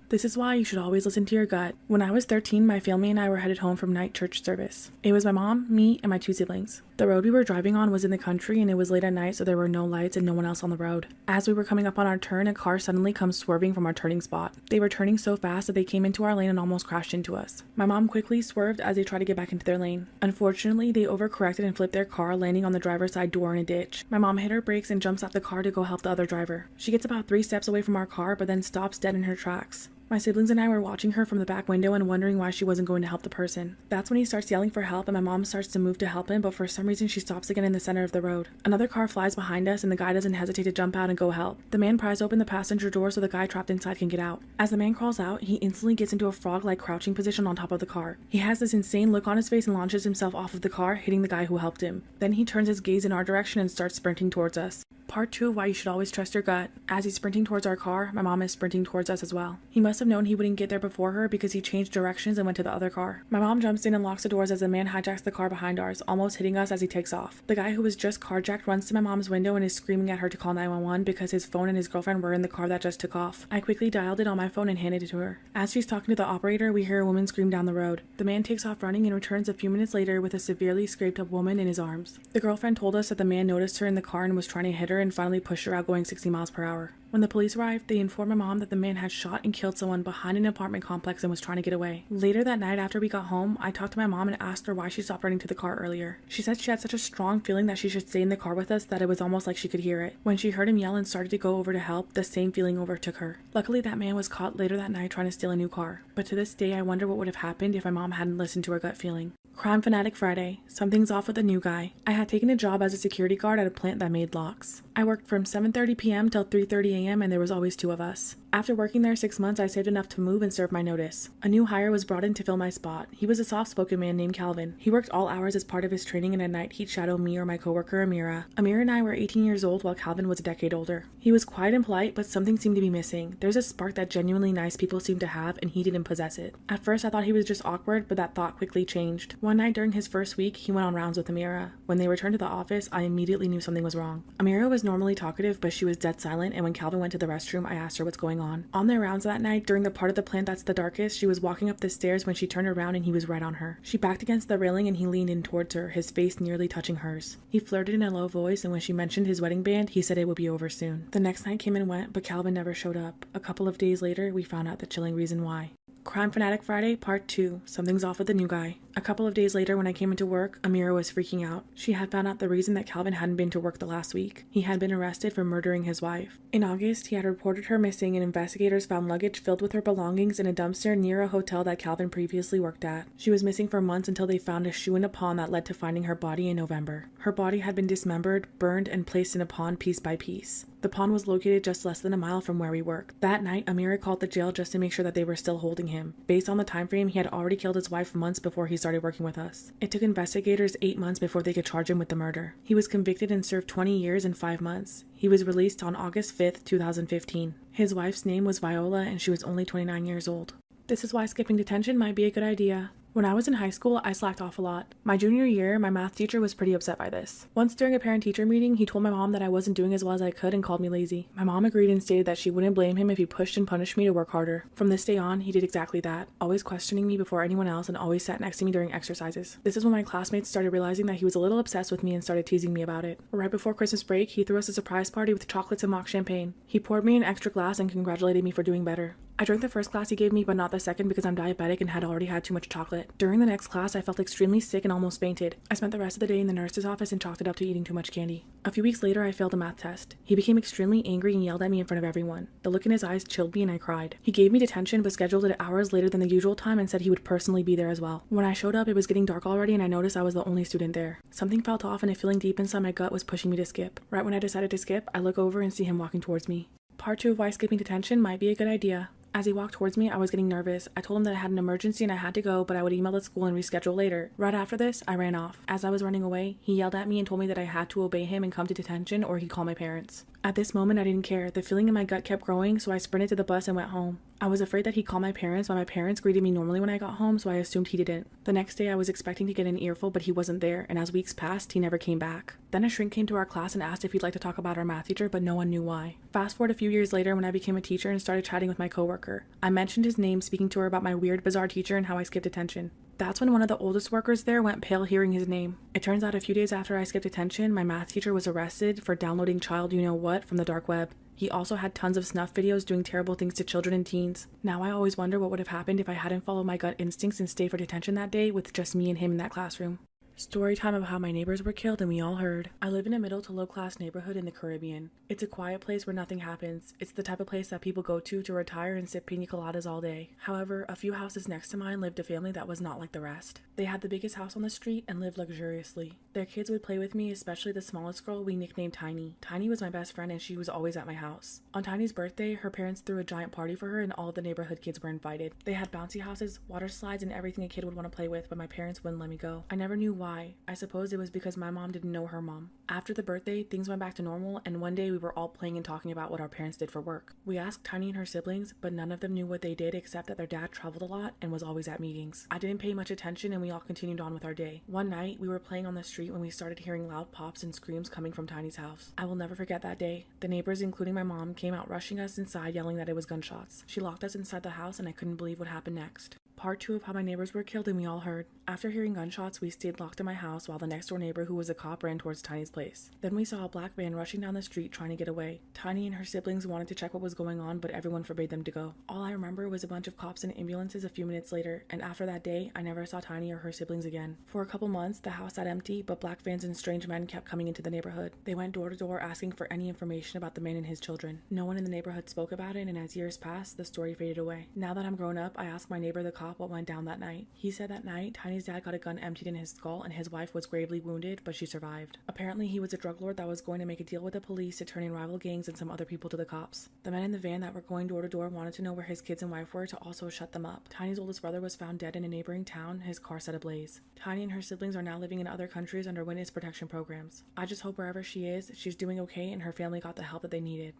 This is why you should always listen to your gut. When I was 13, my family and I were headed home from night church service. It was my mom, me, and my 2 siblings. The road we were driving on was in the country and it was late at night, so there were no lights and no one else on the road. As we were coming up on our turn, a car suddenly comes swerving from our turning spot. They were turning so fast that they came into our lane and almost crashed into us. My mom quickly swerved as they tried to get back into their lane. Unfortunately, they overcorrected and flipped their car, landing on the driver's side door in a ditch. My mom hit her brakes and jumps out the car to go help the other driver. She gets about 3 steps away from our car, but then stops dead in her tracks. My siblings and I were watching her from the back window and wondering why she wasn't going to help the person. That's when he starts yelling for help and my mom starts to move to help him, but for some reason she stops again in the center of the road. Another car flies behind us and the guy doesn't hesitate to jump out and go help. The man pries open the passenger door so the guy trapped inside can get out. As the man crawls out, he instantly gets into a frog-like crouching position on top of the car. He has this insane look on his face and launches himself off of the car, hitting the guy who helped him. Then he turns his gaze in our direction and starts sprinting towards us. Part 2 of why you should always trust your gut. As he's sprinting towards our car, my mom is sprinting towards us as well. He must have known he wouldn't get there before her because he changed directions and went to the other car. My mom jumps in and locks the doors as the man hijacks the car behind ours, almost hitting us as he takes off. The guy who was just carjacked runs to my mom's window and is screaming at her to call 911 because his phone and his girlfriend were in the car that just took off. I quickly dialed it on my phone and handed it to her. As she's talking to the operator, we hear a woman scream down the road. The man takes off running and returns a few minutes later with a severely scraped up woman in his arms. The girlfriend told us that the man noticed her in the car and was trying to hit her and finally pushed her out going 60 miles per hour. When the police arrived, they informed my mom that the man had shot and killed someone behind an apartment complex and was trying to get away. Later that night after we got home, I talked to my mom and asked her why she stopped running to the car earlier. She said she had such a strong feeling that she should stay in the car with us that it was almost like she could hear it. When she heard him yell and started to go over to help, the same feeling overtook her. Luckily, that man was caught later that night trying to steal a new car. But to this day, I wonder what would have happened if my mom hadn't listened to her gut feeling. Crime Fanatic Friday. Something's off with the new guy. I had taken a job as a security guard at a plant that made locks. I worked from 7:30 p.m. till 3:30 a.m. and there was always 2 of us. After working there 6 months, I saved enough to move and serve my notice. A new hire was brought in to fill my spot. He was a soft-spoken man named Calvin. He worked all hours as part of his training and at night he'd shadow me or my coworker Amira. Amira and I were 18 years old while Calvin was a decade older. He was quiet and polite, but something seemed to be missing. There's a spark that genuinely nice people seem to have and he didn't possess it. At first I thought he was just awkward, but that thought quickly changed. One night during his first week, he went on rounds with Amira. When they returned to the office, I immediately knew something was wrong. Amira was normally talkative, but she was dead silent, and when Calvin went to the restroom, I asked her what's going on. On their rounds that night, during the part of the plant that's the darkest, she was walking up the stairs when she turned around and he was right on her. She backed against the railing and he leaned in towards her, his face nearly touching hers. He flirted in a low voice, and when she mentioned his wedding band, he said it would be over soon. The next night came and went, but Calvin never showed up. A couple of days later, we found out the chilling reason why. Crime Fanatic Friday, Part 2. Something's off with the new guy. A couple of days later when I came into work, Amira was freaking out. She had found out the reason that Calvin hadn't been to work the last week. He had been arrested for murdering his wife. In August, he had reported her missing and investigators found luggage filled with her belongings in a dumpster near a hotel that Calvin previously worked at. She was missing for months until they found a shoe in a pond that led to finding her body in November. Her body had been dismembered, burned, and placed in a pond piece by piece. The pond was located just less than a mile from where we worked. That night, Amira called the jail just to make sure that they were still holding him. Based on the time frame, he had already killed his wife months before he started working with us. It took investigators 8 months before they could charge him with the murder. He was convicted and served 20 years and 5 months. He was released on August 5th, 2015. His wife's name was Viola and she was only 29 years old. This is why skipping detention might be a good idea. When I was in high school, I slacked off a lot. My junior year, my math teacher was pretty upset by this. Once during a parent-teacher meeting, he told my mom that I wasn't doing as well as I could and called me lazy. My mom agreed and stated that she wouldn't blame him if he pushed and punished me to work harder. From this day on, he did exactly that, always questioning me before anyone else and always sat next to me during exercises. This is when my classmates started realizing that he was a little obsessed with me and started teasing me about it. Right before Christmas break, he threw us a surprise party with chocolates and mock champagne. He poured me an extra glass and congratulated me for doing better. I drank the first glass he gave me, but not the second because I'm diabetic and had already had too much chocolate. During the next class, I felt extremely sick and almost fainted. I spent the rest of the day in the nurse's office and chalked it up to eating too much candy. A few weeks later, I failed a math test. He became extremely angry and yelled at me in front of everyone. The look in his eyes chilled me and I cried. He gave me detention but scheduled it hours later than the usual time and said he would personally be there as well. When I showed up, it was getting dark already and I noticed I was the only student there. Something felt off and a feeling deep inside my gut was pushing me to skip. Right when I decided to skip, I look over and see him walking towards me. Part 2 of why skipping detention might be a good idea. As he walked towards me, I was getting nervous. I told him that I had an emergency and I had to go, but I would email the school and reschedule later. Right after this, I ran off. As I was running away, he yelled at me and told me that I had to obey him and come to detention or he'd call my parents. At this moment, I didn't care. The feeling in my gut kept growing, so I sprinted to the bus and went home. I was afraid that he'd call my parents, but my parents greeted me normally when I got home, so I assumed he didn't. The next day, I was expecting to get an earful, but he wasn't there, and as weeks passed, he never came back. Then a shrink came to our class and asked if he'd like to talk about our math teacher, but no one knew why. Fast forward a few years later when I became a teacher and started chatting with my coworker. coworker. I mentioned his name, speaking to her about my weird, bizarre teacher and how I skipped attention. That's when one of the oldest workers there went pale hearing his name. It turns out a few days after I skipped attention, my math teacher was arrested for downloading child you-know-what from the dark web. He also had tons of snuff videos doing terrible things to children and teens. Now I always wonder what would have happened if I hadn't followed my gut instincts and stayed for detention that day with just me and him in that classroom. Story time of how my neighbors were killed and we all heard. I live in a middle to low class neighborhood in the Caribbean. It's a quiet place where nothing happens. It's the type of place that people go to retire and sip pina coladas all day. However, a few houses next to mine lived a family that was not like the rest. They had the biggest house on the street and lived luxuriously. Their kids would play with me, especially the smallest girl we nicknamed Tiny. Tiny was my best friend and she was always at my house. On Tiny's birthday, her parents threw a giant party for her and all of the neighborhood kids were invited. They had bouncy houses, water slides, and everything a kid would want to play with, but my parents wouldn't let me go. I never knew why. I suppose it was because my mom didn't know her mom. After the birthday, things went back to normal, and one day we were all playing and talking about what our parents did for work. We asked Tiny and her siblings, but none of them knew what they did except that their dad traveled a lot and was always at meetings. I didn't pay much attention and we all continued on with our day. One night, we were playing on the street when we started hearing loud pops and screams coming from Tiny's house. I will never forget that day. The neighbors, including my mom, came out rushing us inside yelling that it was gunshots. She locked us inside the house and I couldn't believe what happened next. Part 2 of how my neighbors were killed and we all heard. After hearing gunshots, we stayed locked in my house while the next door neighbor, who was a cop, ran towards Tiny's place. Then we saw a black van rushing down the street trying to get away. Tiny and her siblings wanted to check what was going on, but everyone forbade them to go. All I remember was a bunch of cops and ambulances a few minutes later, and after that day, I never saw Tiny or her siblings again. For a couple months, the house sat empty, but black vans and strange men kept coming into the neighborhood. They went door to door asking for any information about the man and his children. No one in the neighborhood spoke about it, and as years passed, the story faded away. Now that I'm grown up, I asked my neighbor the cop what went down that night. He said that night, Tiny's dad got a gun emptied in his skull and his wife was gravely wounded, but she survived. Apparently, he was a drug lord that was going to make a deal with the police to turn in rival gangs and some other people to the cops. The men in the van that were going door to door wanted to know where his kids and wife were to also shut them up. Tiny's oldest brother was found dead in a neighboring town, his car set ablaze. Tiny and her siblings are now living in other countries under witness protection programs. I just hope wherever she is, she's doing okay and her family got the help that they needed.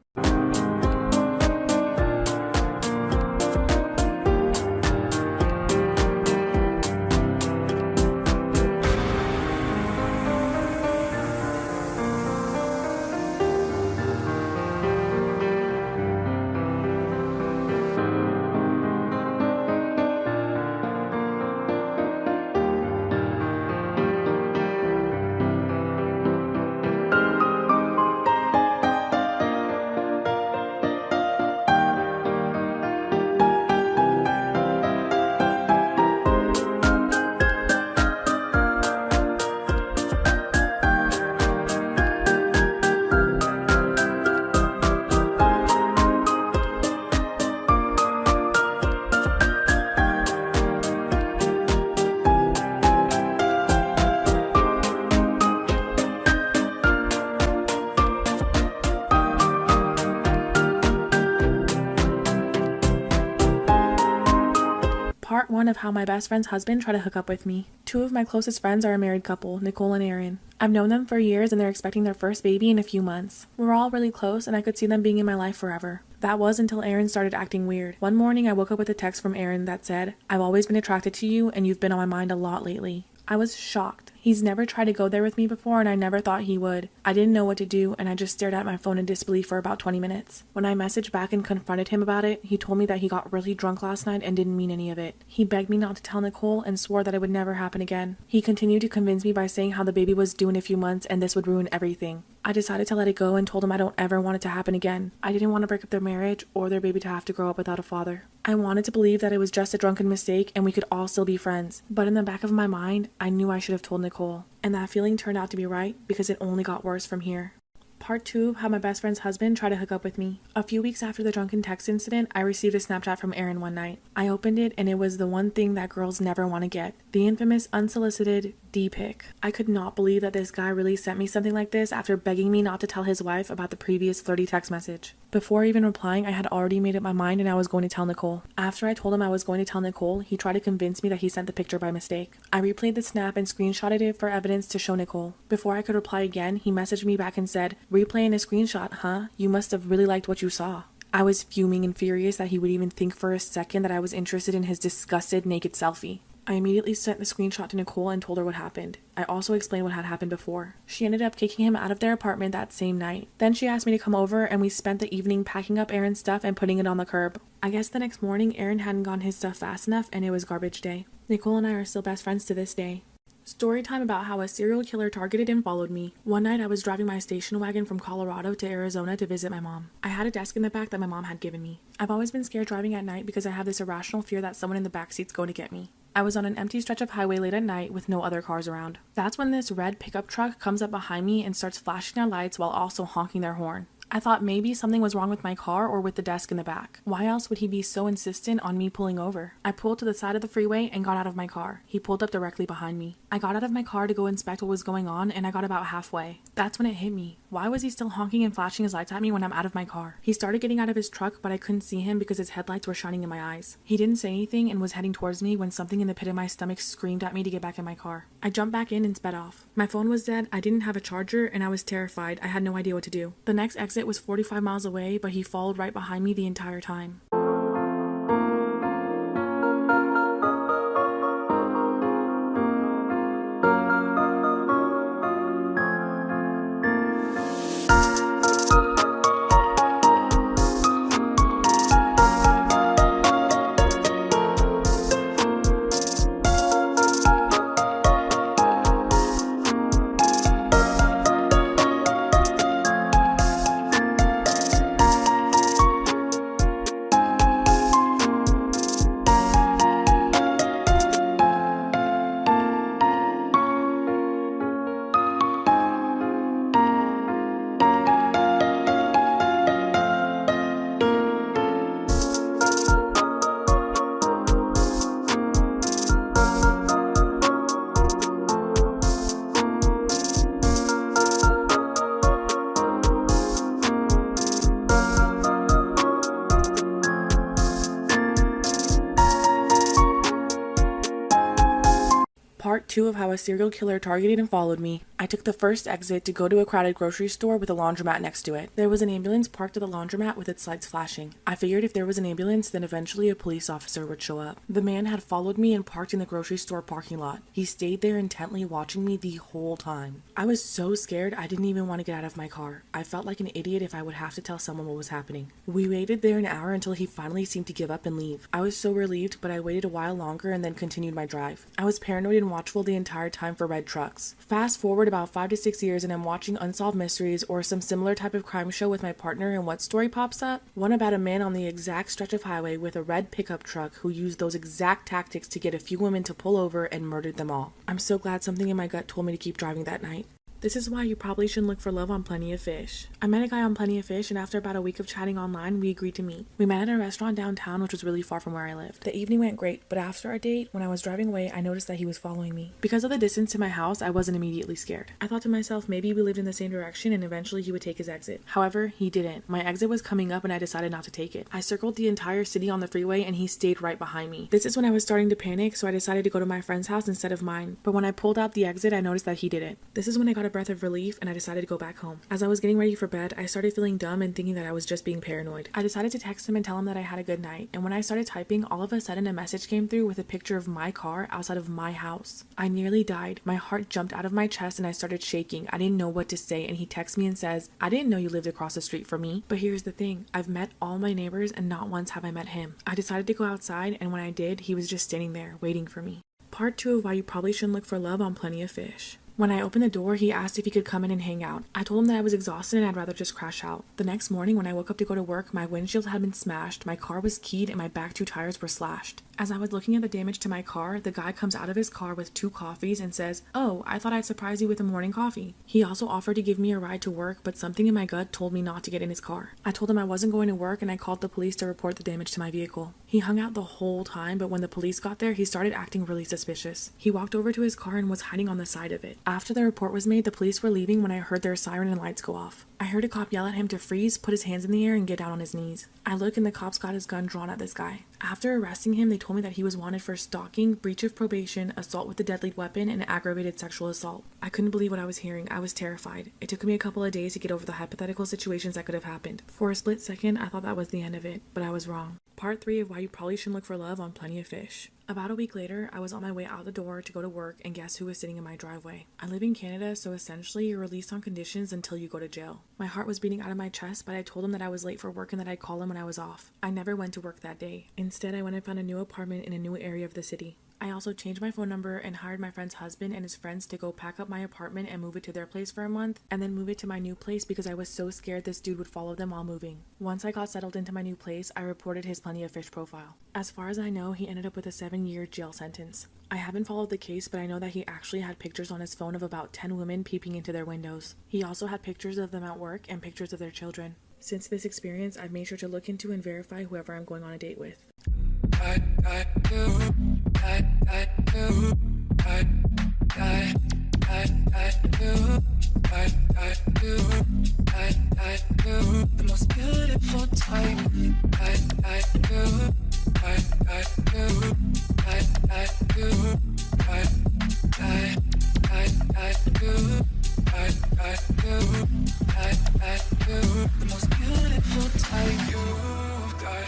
Part 1 of how my best friend's husband tried to hook up with me. 2 of my closest friends are a married couple, Nicole and Aaron. I've known them for years and they're expecting their first baby in a few months. We're all really close and I could see them being in my life forever. That was until Aaron started acting weird. One morning I woke up with a text from Aaron that said, "I've always been attracted to you and you've been on my mind a lot lately." I was shocked. He's never tried to go there with me before and I never thought he would. I didn't know what to do and I just stared at my phone in disbelief for about 20 minutes. When I messaged back and confronted him about it, he told me that he got really drunk last night and didn't mean any of it. He begged me not to tell Nicole and swore that it would never happen again. He continued to convince me by saying how the baby was due in a few months and this would ruin everything. I decided to let it go and told him I don't ever want it to happen again. I didn't want to break up their marriage or their baby to have to grow up without a father. I wanted to believe that it was just a drunken mistake and we could all still be friends. But in the back of my mind, I knew I should have told Nicole. And that feeling turned out to be right because it only got worse from here. Part 2 of how my best friend's husband tried to hook up with me. A few weeks after the drunken text incident, I received a Snapchat from Aaron one night. I opened it and it was the one thing that girls never want to get. The infamous unsolicited D-pic. I could not believe that this guy really sent me something like this after begging me not to tell his wife about the previous flirty text message. Before even replying, I had already made up my mind and I was going to tell Nicole. After I told him I was going to tell Nicole, he tried to convince me that he sent the picture by mistake. I replayed the snap and screenshotted it for evidence to show Nicole. Before I could reply again, he messaged me back and said, "Replaying a screenshot, huh? You must have really liked what you saw." I was fuming and furious that he would even think for a second that I was interested in his disgusted naked selfie. I immediately sent the screenshot to Nicole and told her what happened. I also explained what had happened before. She ended up kicking him out of their apartment that same night. Then she asked me to come over and we spent the evening packing up Aaron's stuff and putting it on the curb. I guess the next morning, Aaron hadn't gotten his stuff fast enough and it was garbage day. Nicole and I are still best friends to this day. Story time about how a serial killer targeted and followed me. One night I was driving my station wagon from Colorado to Arizona to visit my mom. I had a desk in the back that my mom had given me. I've always been scared driving at night because I have this irrational fear that someone in the backseat's going to get me. I was on an empty stretch of highway late at night with no other cars around. That's when this red pickup truck comes up behind me and starts flashing their lights while also honking their horn. I thought maybe something was wrong with my car or with the desk in the back. Why else would he be so insistent on me pulling over? I pulled to the side of the freeway and got out of my car. He pulled up directly behind me. I got out of my car to go inspect what was going on and I got about halfway. That's when it hit me. Why was he still honking and flashing his lights at me when I'm out of my car? He started getting out of his truck, but I couldn't see him because his headlights were shining in my eyes. He didn't say anything and was heading towards me when something in the pit of my stomach screamed at me to get back in my car. I jumped back in and sped off. My phone was dead, I didn't have a charger, and I was terrified. I had no idea what to do. The next exit was 45 miles away, but he followed right behind me the entire time. Part 2 of how a serial killer targeted and followed me. I took the first exit to go to a crowded grocery store with a laundromat next to it. There was an ambulance parked at the laundromat with its lights flashing. I figured if there was an ambulance, then eventually a police officer would show up. The man had followed me and parked in the grocery store parking lot. He stayed there intently watching me the whole time. I was so scared I didn't even want to get out of my car. I felt like an idiot if I would have to tell someone what was happening. We waited there an hour until he finally seemed to give up and leave. I was so relieved, but I waited a while longer and then continued my drive. I was paranoid and watchful the entire time for red trucks. Fast forward about 5 to 6 years and I'm watching Unsolved Mysteries or some similar type of crime show with my partner, and what story pops up? One about a man on the exact stretch of highway with a red pickup truck who used those exact tactics to get a few women to pull over and murdered them all. I'm so glad something in my gut told me to keep driving that night. This is why you probably shouldn't look for love on Plenty of Fish. I met a guy on Plenty of Fish, and after about a week of chatting online, we agreed to meet. We met at a restaurant downtown, which was really far from where I lived. The evening went great, but after our date, when I was driving away, I noticed that he was following me. Because of the distance to my house, I wasn't immediately scared. I thought to myself, maybe we lived in the same direction and eventually he would take his exit. However, he didn't. My exit was coming up and I decided not to take it. I circled the entire city on the freeway and he stayed right behind me. This is when I was starting to panic, so I decided to go to my friend's house instead of mine. But when I pulled out the exit, I noticed that he didn't. This is when I got a breath of relief and I decided to go back home. As I was getting ready for bed, I started feeling dumb and thinking that I was just being paranoid. I decided to text him and tell him that I had a good night, and when I started typing, all of a sudden a message came through with a picture of my car outside of my house. I nearly died. My heart jumped out of my chest and I started shaking. I didn't know what to say, and he texts me and says, "I didn't know you lived across the street from me." But here's the thing, I've met all my neighbors and not once have I met him. I decided to go outside, and when I did, he was just standing there waiting for me. Part 2 of why you probably shouldn't look for love on Plenty of Fish. When I opened the door, he asked if he could come in and hang out. I told him that I was exhausted and I'd rather just crash out. The next morning, when I woke up to go to work, my windshield had been smashed, my car was keyed, and my back 2 tires were slashed. As I was looking at the damage to my car, the guy comes out of his car with 2 coffees and says, "Oh, I thought I'd surprise you with a morning coffee." He also offered to give me a ride to work, but something in my gut told me not to get in his car. I told him I wasn't going to work and I called the police to report the damage to my vehicle. He hung out the whole time, but when the police got there, he started acting really suspicious. He walked over to his car and was hiding on the side of it. After the report was made, the police were leaving when I heard their siren and lights go off. I heard a cop yell at him to freeze, put his hands in the air, and get down on his knees. I look and the cops got his gun drawn at this guy. After arresting him, they told me that he was wanted for stalking, breach of probation, assault with a deadly weapon, and aggravated sexual assault. I couldn't believe what I was hearing. I was terrified. It took me a couple of days to get over the hypothetical situations that could have happened. For a split second, I thought that was the end of it, but I was wrong. Part 3 of why you probably shouldn't look for love on Plenty of Fish. About a week later, I was on my way out the door to go to work, and guess who was sitting in my driveway? I live in Canada, so essentially you're released on conditions until you go to jail. My heart was beating out of my chest, but I told him that I was late for work and that I'd call him when I was off. I never went to work that day. Instead, I went and found a new apartment in a new area of the city. I also changed my phone number and hired my friend's husband and his friends to go pack up my apartment and move it to their place for a month, and then move it to my new place because I was so scared this dude would follow them while moving. Once I got settled into my new place, I reported his Plenty of Fish profile. As far as I know, he ended up with a 7-year jail sentence. I haven't followed the case, but I know that he actually had pictures on his phone of about 10 women peeping into their windows. He also had pictures of them at work and pictures of their children. Since this experience, I've made sure to look into and verify whoever I'm going on a date with. The most beautiful time. The most beautiful time you've got.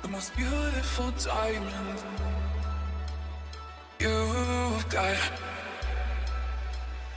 The most beautiful diamond you've got.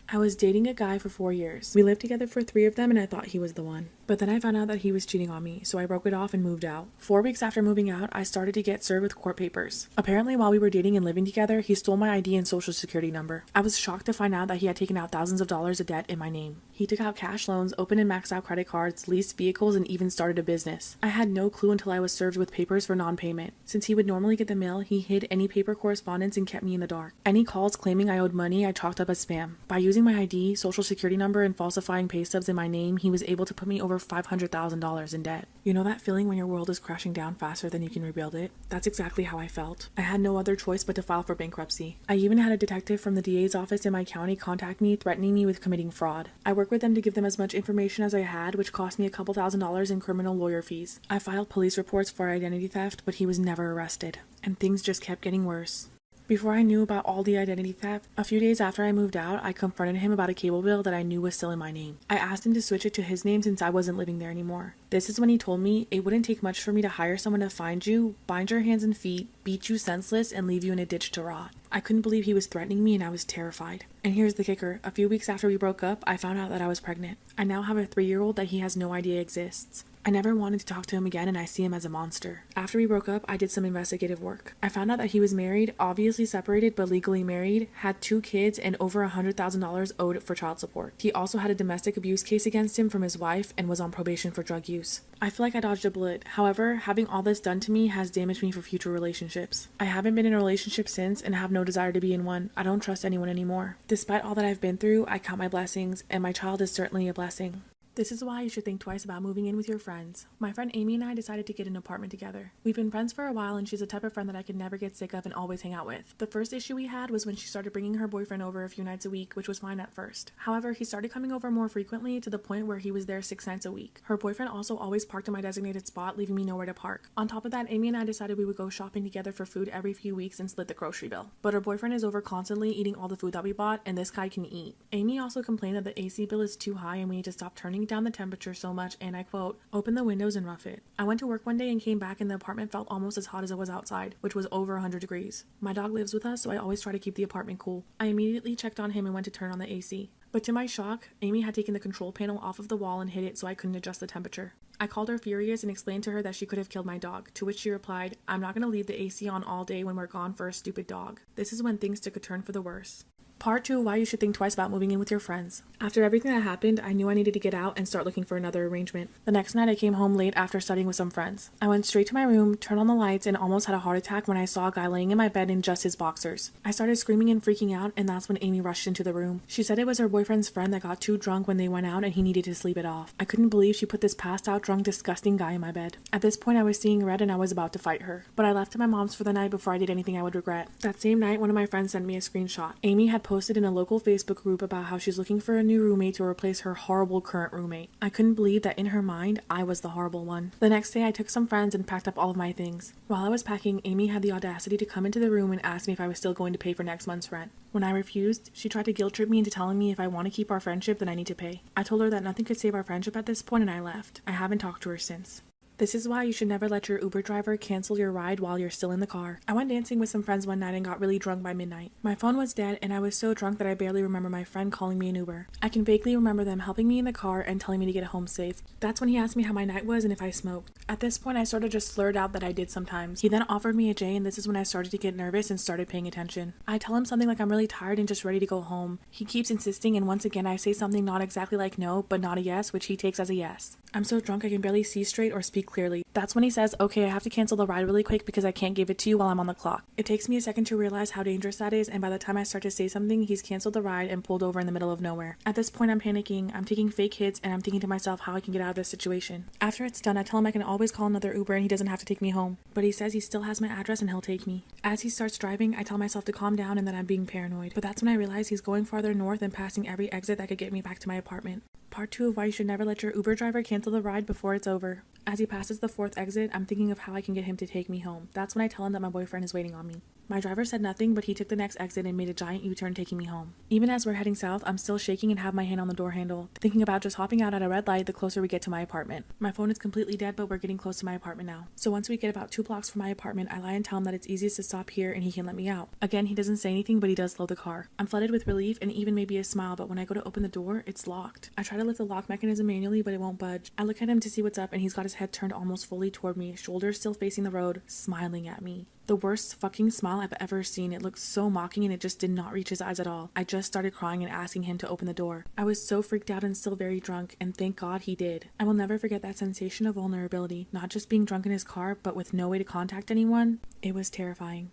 I was dating a guy for 4 years. We lived together for 3 of them and I thought he was the one. But then I found out that he was cheating on me, so I broke it off and moved out. 4 weeks after moving out, I started to get served with court papers. Apparently, while we were dating and living together, he stole my ID and social security number. I was shocked to find out that he had taken out thousands of dollars of debt in my name. He took out cash loans, opened and maxed out credit cards, leased vehicles, and even started a business. I had no clue until I was served with papers for non-payment. Since he would normally get the mail, he hid any paper correspondence and kept me in the dark. Any calls claiming I owed money, I chalked up as spam. By using my ID, social security number, and falsifying pay stubs in my name, he was able to put me over $500,000 in debt. You know that feeling when your world is crashing down faster than you can rebuild it? That's exactly how I felt. I had no other choice but to file for bankruptcy. I even had a detective from the DA's office in my county contact me, threatening me with committing fraud. I worked with them to give them as much information as I had, which cost me a couple $1,000s in criminal lawyer fees. I filed police reports for identity theft, but he was never arrested. And things just kept getting worse. Before I knew about all the identity theft, a few days after I moved out, I confronted him about a cable bill that I knew was still in my name. I asked him to switch it to his name since I wasn't living there anymore. This is when he told me it wouldn't take much for me to hire someone to find you, bind your hands and feet, beat you senseless, and leave you in a ditch to rot. I couldn't believe he was threatening me and I was terrified. And here's the kicker. A few weeks after we broke up, I found out that I was pregnant. I now have a 3-year-old that he has no idea exists. I never wanted to talk to him again and I see him as a monster. After we broke up, I did some investigative work. I found out that he was married, obviously separated but legally married, had 2 kids, and over $100,000 owed for child support. He also had a domestic abuse case against him from his wife and was on probation for drug use. I feel like I dodged a bullet. However, having all this done to me has damaged me for future relationships. I haven't been in a relationship since and have no desire to be in one. I don't trust anyone anymore. Despite all that I've been through, I count my blessings, and my child is certainly a blessing. This is why you should think twice about moving in with your friends. My friend Amy and I decided to get an apartment together. We've been friends for a while and she's the type of friend that I could never get sick of and always hang out with. The first issue we had was when she started bringing her boyfriend over a few nights a week, which was fine at first. However, he started coming over more frequently to the point where he was there 6 nights a week. Her boyfriend also always parked in my designated spot, leaving me nowhere to park. On top of that, Amy and I decided we would go shopping together for food every few weeks and split the grocery bill. But her boyfriend is over constantly eating all the food that we bought, and this guy can eat. Amy also complained that the AC bill is too high and we need to stop turning down the temperature so much, and I quote, open the windows and rough it. I went to work one day and came back and the apartment felt almost as hot as it was outside, which was over 100 degrees. My dog lives with us, so I always try to keep the apartment cool. I immediately checked on him and went to turn on the AC. But to my shock, Amy had taken the control panel off of the wall and hid it so I couldn't adjust the temperature. I called her furious and explained to her that she could have killed my dog, to which she replied, I'm not going to leave the AC on all day when we're gone for a stupid dog. This is when things took a turn for the worse. Part 2, why you should think twice about moving in with your friends. After everything that happened, I knew I needed to get out and start looking for another arrangement. The next night I came home late after studying with some friends. I went straight to my room, turned on the lights, and almost had a heart attack when I saw a guy laying in my bed in just his boxers. I started screaming and freaking out, and that's when Amy rushed into the room. She said it was her boyfriend's friend that got too drunk when they went out and he needed to sleep it off. I couldn't believe she put this passed out, drunk, disgusting guy in my bed. At this point I was seeing red and I was about to fight her. But I left to my mom's for the night before I did anything I would regret. That same night, one of my friends sent me a screenshot. Amy had posted in a local Facebook group about how she's looking for a new roommate to replace her horrible current roommate. I couldn't believe that in her mind, I was the horrible one. The next day, I took some friends and packed up all of my things. While I was packing, Amy had the audacity to come into the room and ask me if I was still going to pay for next month's rent. When I refused, she tried to guilt trip me into telling me if I want to keep our friendship, then I need to pay. I told her that nothing could save our friendship at this point and I left. I haven't talked to her since. This is why you should never let your Uber driver cancel your ride while you're still in the car. I went dancing with some friends one night and got really drunk by midnight. My phone was dead and I was so drunk that I barely remember my friend calling me an Uber. I can vaguely remember them helping me in the car and telling me to get home safe. That's when he asked me how my night was and if I smoked. At this point I sort of just slurred out that I did sometimes. He then offered me a J and this is when I started to get nervous and started paying attention. I tell him something like I'm really tired and just ready to go home. He keeps insisting and once again I say something not exactly like no, but not a yes, which he takes as a yes. I'm so drunk I can barely see straight or speak clearly. That's when he says, okay, I have to cancel the ride really quick because I can't give it to you while I'm on the clock. It takes me a second to realize how dangerous that is, and by the time I start to say something, he's canceled the ride and pulled over in the middle of nowhere. At this point, I'm panicking, I'm taking fake hits, and I'm thinking to myself how I can get out of this situation. After it's done, I tell him I can always call another Uber and he doesn't have to take me home. But he says he still has my address and he'll take me. As he starts driving, I tell myself to calm down and that I'm being paranoid. But that's when I realize he's going farther north and passing every exit that could get me back to my apartment. Part 2 of why you should never let your Uber driver cancel the ride before it's over. As he passes the 4th exit, I'm thinking of how I can get him to take me home. That's when I tell him that my boyfriend is waiting on me. My driver said nothing, but he took the next exit and made a giant U-turn taking me home. Even as we're heading south, I'm still shaking and have my hand on the door handle, thinking about just hopping out at a red light the closer we get to my apartment. My phone is completely dead, but we're getting close to my apartment now. So once we get about 2 blocks from my apartment, I lie and tell him that it's easiest to stop here and he can let me out. Again, he doesn't say anything, but he does slow the car. I'm flooded with relief and even maybe a smile, but when I go to open the door, it's locked. I try to lift the lock mechanism manually, but it won't budge. I look at him to see what's up and he's got his head turned almost fully toward me, shoulders still facing the road, smiling at me. The worst fucking smile I've ever seen. It looked so mocking and it just did not reach his eyes at all. I just started crying and asking him to open the door. I was so freaked out and still very drunk, and thank God he did. I will never forget that sensation of vulnerability, not just being drunk in his car, but with no way to contact anyone. It was terrifying.